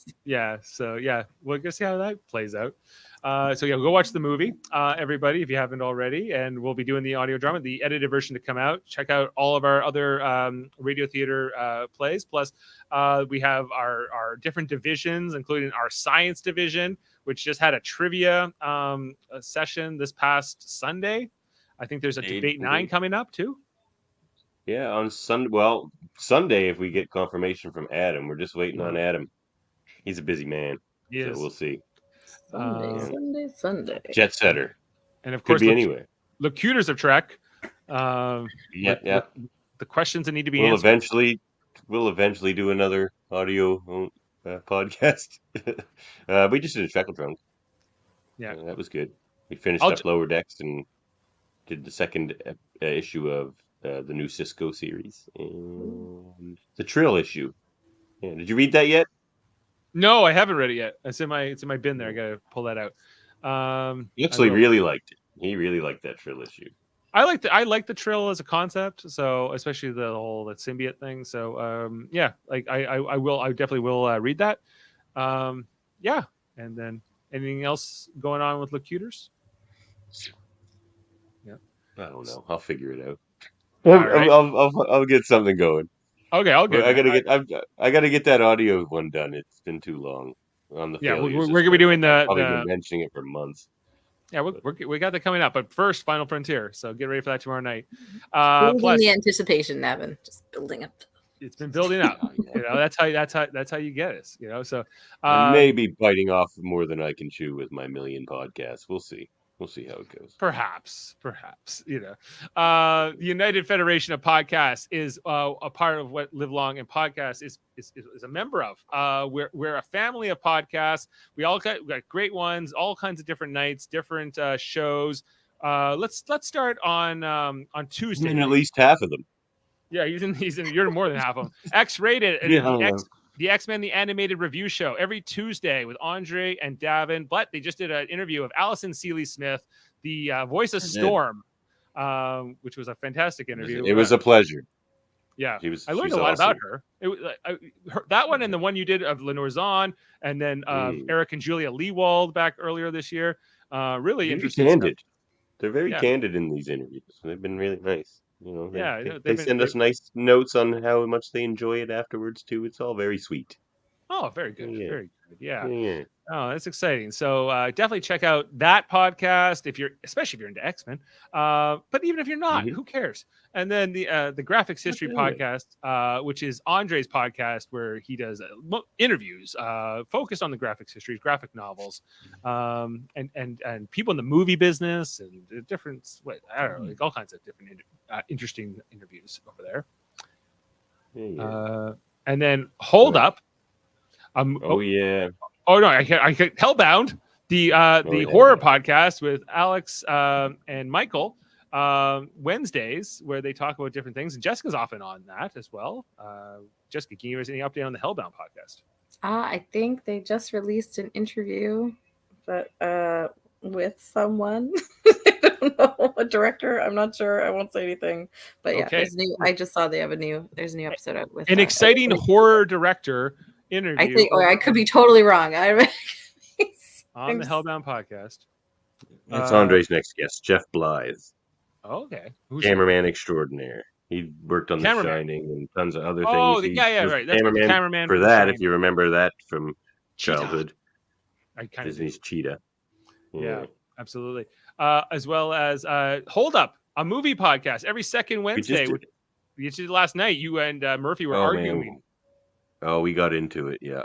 Speaker 2: we'll go see how that plays out. Go watch the movie, everybody, if you haven't already, and we'll be doing the audio drama, the edited version to come out. Check out all of our other radio theater plays. Plus, we have our different divisions, including our science division, which just had a trivia session this past Sunday. I think there's a Debate 9 coming up too.
Speaker 3: Yeah, on Sunday. Well, Sunday, if we get confirmation from Adam, we're just waiting on Adam. He's a busy man.
Speaker 2: Yes.
Speaker 3: So we'll see.
Speaker 4: Sunday.
Speaker 3: Jet setter.
Speaker 2: And of course,
Speaker 3: could be anywhere.
Speaker 2: Locutors of Trek.
Speaker 3: The
Speaker 2: questions that need to be answered.
Speaker 3: We'll eventually do another audio podcast. We just did a Treckle Trunk.
Speaker 2: Yeah.
Speaker 3: That was good. We finished up Lower Decks and did the second issue of the new Cisco series. And the Trill issue. Yeah. Did you read that yet?
Speaker 2: No, I haven't read it yet. It's in my bin there. I gotta pull that out.
Speaker 3: He actually really liked it. He really liked that Trill issue.
Speaker 2: I like the Trill as a concept, so especially the whole symbiote thing. So I definitely will read that. And then anything else going on with Locutors? Yeah,
Speaker 3: I don't know. I'll figure it out.
Speaker 2: Right.
Speaker 3: I'll get something going.
Speaker 2: Okay, I'll get.
Speaker 3: I gotta get that audio one done. It's been too long on the.
Speaker 2: Yeah, we're gonna be doing
Speaker 3: I've probably been mentioning it for months.
Speaker 2: Yeah, we got that coming up. But first, Final Frontier. So get ready for that tomorrow night.
Speaker 4: Building
Speaker 2: Plus,
Speaker 4: the anticipation, Nevin. Just building up.
Speaker 2: it's been building up.
Speaker 3: Yeah.
Speaker 2: You know, that's how you get us. You know, so
Speaker 3: I may be biting off more than I can chew with my million podcasts. We'll see. We'll see how it goes.
Speaker 2: perhaps, you know, the United Federation of Podcasts is a part of what Live Long and Podcast is a member of. We're a family of podcasts. We got great ones, all kinds of different nights, different shows. Let's start on Tuesday.
Speaker 3: And at least half of them.
Speaker 2: Yeah, he's in. You're more than half of them. X-rated.
Speaker 3: Yeah,
Speaker 2: The X-Men the Animated Review Show every Tuesday with Andre and Davan. But they just did an interview of Allison Seeley Smith, the voice of Storm, which was a fantastic interview.
Speaker 3: It was a pleasure.
Speaker 2: Yeah,
Speaker 3: I
Speaker 2: learned a lot about her. That one and the one you did of Lenore Zahn, and then Eric and Julia Leewald back earlier this year. Really interesting.
Speaker 3: Candid. They're very
Speaker 2: Yeah.
Speaker 3: candid in these interviews. They've been really nice. You know, they
Speaker 2: they've
Speaker 3: send us nice notes on how much they enjoy it afterwards too. It's all very sweet.
Speaker 2: Oh, very good.
Speaker 3: Yeah.
Speaker 2: Very good. Yeah.
Speaker 3: Yeah.
Speaker 2: Oh, that's exciting. So definitely check out that podcast especially if you're into X-Men. But even if you're not, who cares? And then the Graphics History podcast, which is Andre's podcast, where he does interviews focused on the graphics history, graphic novels, and people in the movie business and different, I don't know, like all kinds of different interesting interviews over there.
Speaker 3: Yeah.
Speaker 2: And then Hold Up.
Speaker 3: Oh yeah.
Speaker 2: Oh no, I can't. Hellbound, the horror podcast with Alex and Michael, Wednesdays, where they talk about different things, and Jessica's often on that as well. Jessica, can you give us any update on the Hellbound podcast?
Speaker 4: I think they just released an interview, but with someone. I don't know, a director. I'm not sure. I won't say anything. But yeah, there's new. I just saw there's a new episode out with
Speaker 2: an exciting horror director interview.
Speaker 4: I think, I could be totally wrong.
Speaker 2: On the Hellbound podcast.
Speaker 3: That's Andre's next guest, Jeff Blythe.
Speaker 2: Okay.
Speaker 3: Cameraman extraordinaire. He worked on The Shining and tons of other things.
Speaker 2: Oh, right. That's the cameraman
Speaker 3: for that, if you remember that from childhood.
Speaker 2: Disney's
Speaker 3: Cheetah.
Speaker 2: Yeah, absolutely. As well as Hold Up, a movie podcast every second Wednesday. We did last night. You and Murphy were arguing.
Speaker 3: Man. Oh, we got into it. Yeah,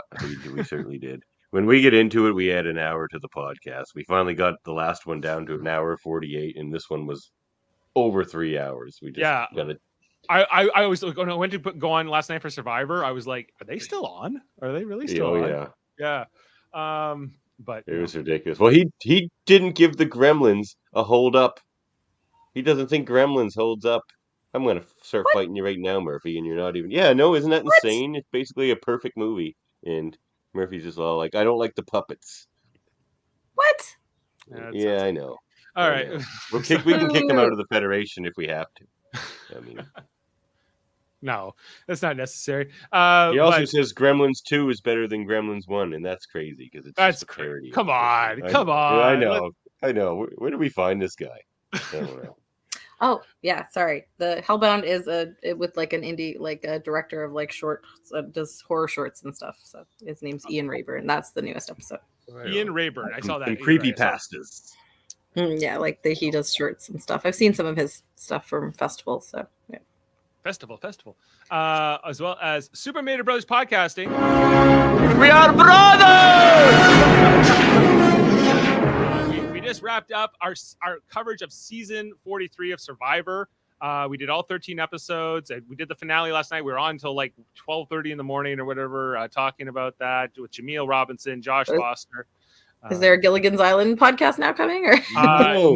Speaker 3: we certainly did. When we get into it, we add an hour to the podcast. We finally got the last one down to an hour 48, and this one was over 3 hours. We just got it.
Speaker 2: I was like, I went to go on last night for Survivor. I was like, are they still on? Are they really still on? Yeah. But
Speaker 3: it was ridiculous. Well, he didn't give the Gremlins a hold up. He doesn't think Gremlins holds up. I'm gonna start fighting you right now, Murphy, and you're not even. Yeah, no, isn't that insane? It's basically a perfect movie, and Murphy's just all like, "I don't like the puppets."
Speaker 4: What?
Speaker 3: Yeah, I know.
Speaker 2: All right,
Speaker 3: we can kick him out of the Federation if we have to. I mean,
Speaker 2: no, that's not necessary.
Speaker 3: He also says Gremlins 2 is better than Gremlins 1, and that's crazy because it's parody.
Speaker 2: Come on.
Speaker 3: I know. Where do we find this guy? I don't know.
Speaker 4: Oh yeah, sorry. The Hellbound is with like an indie, like a director of like short, does horror shorts and stuff. So his name's Ian Rayburn. That's the newest episode.
Speaker 2: Ian Rayburn, I saw that.
Speaker 3: And creepy pastas.
Speaker 4: Yeah, like he does shorts and stuff. I've seen some of his stuff from festivals. So yeah.
Speaker 2: Festival. As well as Super Mario Brothers Podcasting.
Speaker 7: We are brothers!
Speaker 2: We just wrapped up our coverage of season 43 of Survivor. We did all 13 episodes. We did the finale last night. We were on until like 12:30 in the morning or whatever, talking about that with Jaemeel Robinson, Josh Foster.
Speaker 4: Is there a Gilligan's Island podcast now coming? Or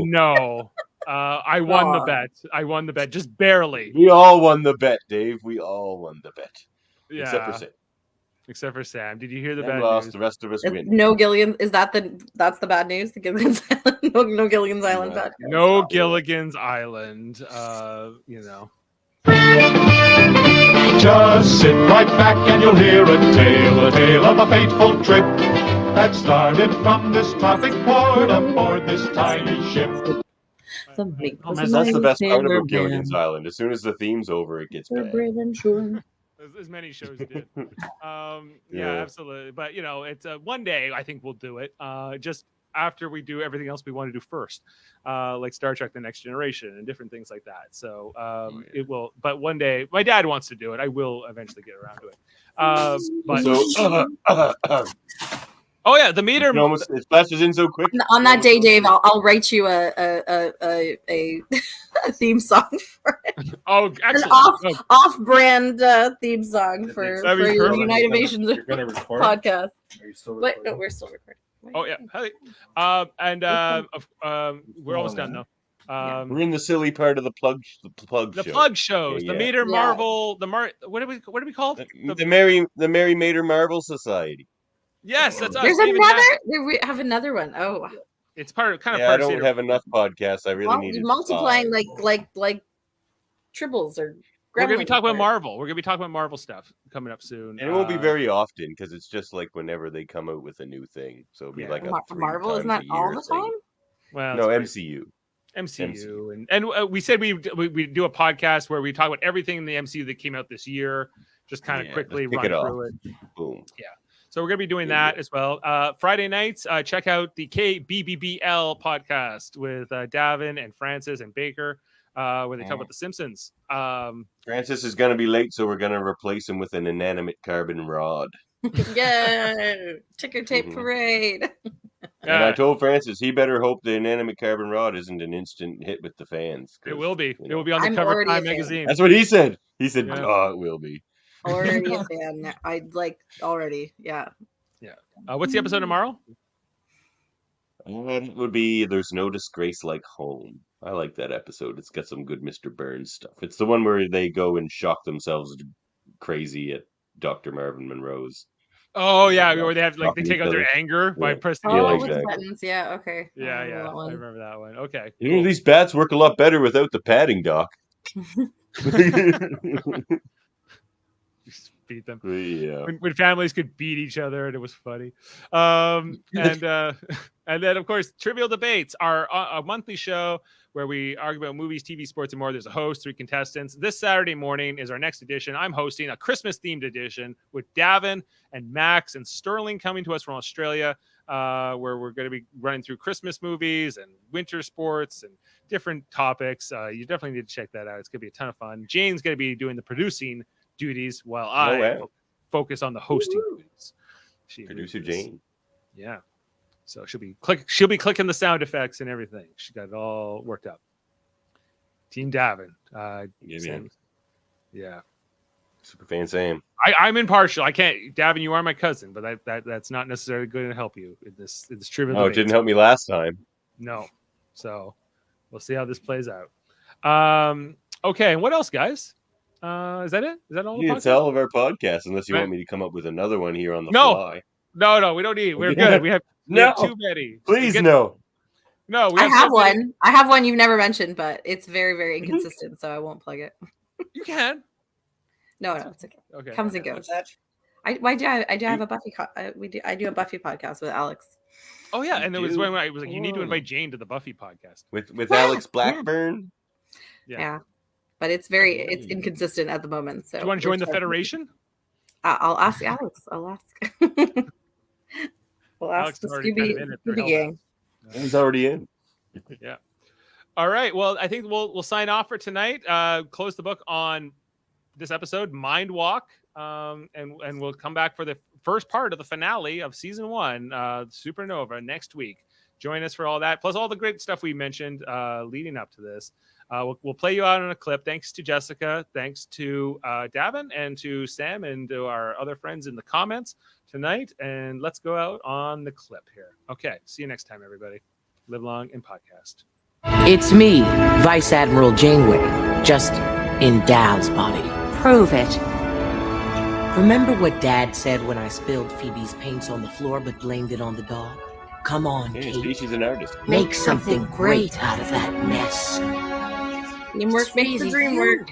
Speaker 2: no. I won the bet. Just barely.
Speaker 3: We all won the bet, Dave. We all won the bet.
Speaker 2: Yeah.
Speaker 3: Except for Sam.
Speaker 2: Except for Sam. Did you hear the
Speaker 3: Sam
Speaker 2: bad
Speaker 3: lost,
Speaker 2: news?
Speaker 3: the rest of us win.
Speaker 4: No Gilligan. That's the bad news? The Gilligan's Island? No Gilligan's Island podcast.
Speaker 2: No Gilligan's Island. You know.
Speaker 7: Just sit right back and you'll hear a tale of a fateful trip that started from this tropic port aboard this tiny ship.
Speaker 3: That's the best part about Gilligan's Island. As soon as the theme's over, it gets bad.
Speaker 2: As many shows did. Yeah, absolutely. But you know, it's one day I think we'll do it. Just after we do everything else we want to do first, like Star Trek: The Next Generation and different things like that. So it will. But one day, my dad wants to do it. I will eventually get around to it. Oh yeah, the meter.
Speaker 3: It flashes in so quick.
Speaker 4: On that day, Dave, I'll write you a theme song for it.
Speaker 2: Oh, excellent.
Speaker 4: An off-brand theme song for your Univision podcast.
Speaker 8: Are you still
Speaker 4: Wait,
Speaker 8: recording?
Speaker 4: no, we're still recording.
Speaker 2: Oh yeah, we're almost done though.
Speaker 3: We're in the silly part of the plug show.
Speaker 2: Plug shows.
Speaker 3: Yeah,
Speaker 2: the Meter Marvel. What do we call it?
Speaker 3: The Mary Mater Marvel Society.
Speaker 2: Yes, that's us.
Speaker 4: There's another. We have another one. Oh,
Speaker 2: it's part of
Speaker 3: I don't have enough podcasts. I really need
Speaker 4: multiplying like tribbles or.
Speaker 2: We're gonna be talking about Marvel. We're gonna be talking about Marvel stuff coming up soon.
Speaker 3: And it won't be very often because it's just like whenever they come out with a new thing. So it'll be like a
Speaker 4: Marvel isn't that all the time?
Speaker 3: Well, no, MCU.
Speaker 2: And we said we do a podcast where we talk about everything in the MCU that came out this year, just kind of quickly run through it.
Speaker 3: Boom.
Speaker 2: Yeah. So we're gonna be doing that as well. Friday nights, check out the KBBBL podcast with Davan and Francis and Baker, where they talk about The Simpsons.
Speaker 3: Francis is gonna be late, so we're gonna replace him with an inanimate carbon rod.
Speaker 4: Yay! Ticker tape parade.
Speaker 3: And I told Francis he better hope the inanimate carbon rod isn't an instant hit with the fans.
Speaker 2: It will be. It will be on the cover of Time magazine.
Speaker 3: That's what he said. He said, "Oh, it will be."
Speaker 4: Already a fan. I'd like already. Yeah.
Speaker 2: Yeah. What's the episode tomorrow?
Speaker 3: It would be "There's No Disgrace Like Home." I like that episode. It's got some good Mr. Burns stuff. It's the one where they go and shock themselves crazy at Dr. Marvin Monroe's.
Speaker 2: Oh yeah, where they have they take out their anger by pressing
Speaker 4: the buttons. Yeah, okay.
Speaker 2: Yeah, I remember that one. Okay.
Speaker 3: You know, these bats work a lot better without the padding, Doc.
Speaker 2: Beat them.
Speaker 3: Yeah.
Speaker 2: When families could beat each other, and it was funny. And then of course, Trivial Debates, our a monthly show where we argue about movies, TV, sports, and more. There's a host, 3 contestants. This Saturday morning is our next edition. I'm hosting a Christmas-themed edition with Davan and Max and Sterling coming to us from Australia, where we're going to be running through Christmas movies and winter sports and different topics. You definitely need to check that out. It's going to be a ton of fun. Jane's going to be doing the producing duties while I focus on the hosting duties.
Speaker 3: Producer Jane.
Speaker 2: Yeah. So she'll be clicking the sound effects and everything. She got it all worked out. Team Davan. Yeah.
Speaker 3: Super fan Sam.
Speaker 2: I'm impartial. I can't. Davan, you are my cousin, but that's not necessarily going to help you in this trivial.
Speaker 3: Oh, it didn't help me last time.
Speaker 2: No. So we'll see how this plays out. Okay. And what else, guys? Is that it? Is that all?
Speaker 3: It's all of our podcasts, unless you want me to come up with another one here on the fly.
Speaker 2: No, we don't need. We're good. We have too many.
Speaker 3: Please, no.
Speaker 2: No,
Speaker 4: I have one. I have one you've never mentioned, but it's very, very inconsistent, so I won't plug it.
Speaker 2: You can.
Speaker 4: No, it's okay.
Speaker 2: Okay.
Speaker 4: Comes and goes. I do have a Buffy. I do a Buffy podcast with Alex.
Speaker 2: Oh yeah, and it was when I was like, you need to invite Jane to the Buffy podcast
Speaker 3: with Alex Blackburn.
Speaker 4: Yeah. But it's inconsistent at the moment. So
Speaker 2: do you want to join the Federation?
Speaker 4: I'll ask Alex. I'll ask. We'll ask the Scooby gang.
Speaker 3: He's already in.
Speaker 2: Yeah. All right. Well, I think we'll sign off for tonight. Close the book on this episode, Mindwalk, and we'll come back for the first part of the finale of season 1, Supernova, next week. Join us for all that, plus all the great stuff we mentioned leading up to this. We'll play you out on a clip. Thanks to Jessica. Thanks to Davan and to Sam and to our other friends in the comments tonight. And let's go out on the clip here. Okay. See you next time, everybody. Live long and podcast.
Speaker 6: It's me, Vice Admiral Janeway, just in Dal's body.
Speaker 1: Prove it.
Speaker 6: Remember what Dad said when I spilled Phoebe's paints on the floor but blamed it on the dog? Come on, Kate.
Speaker 3: She's an artist.
Speaker 6: Make something great out of that mess.
Speaker 4: Teamwork makes the dream work.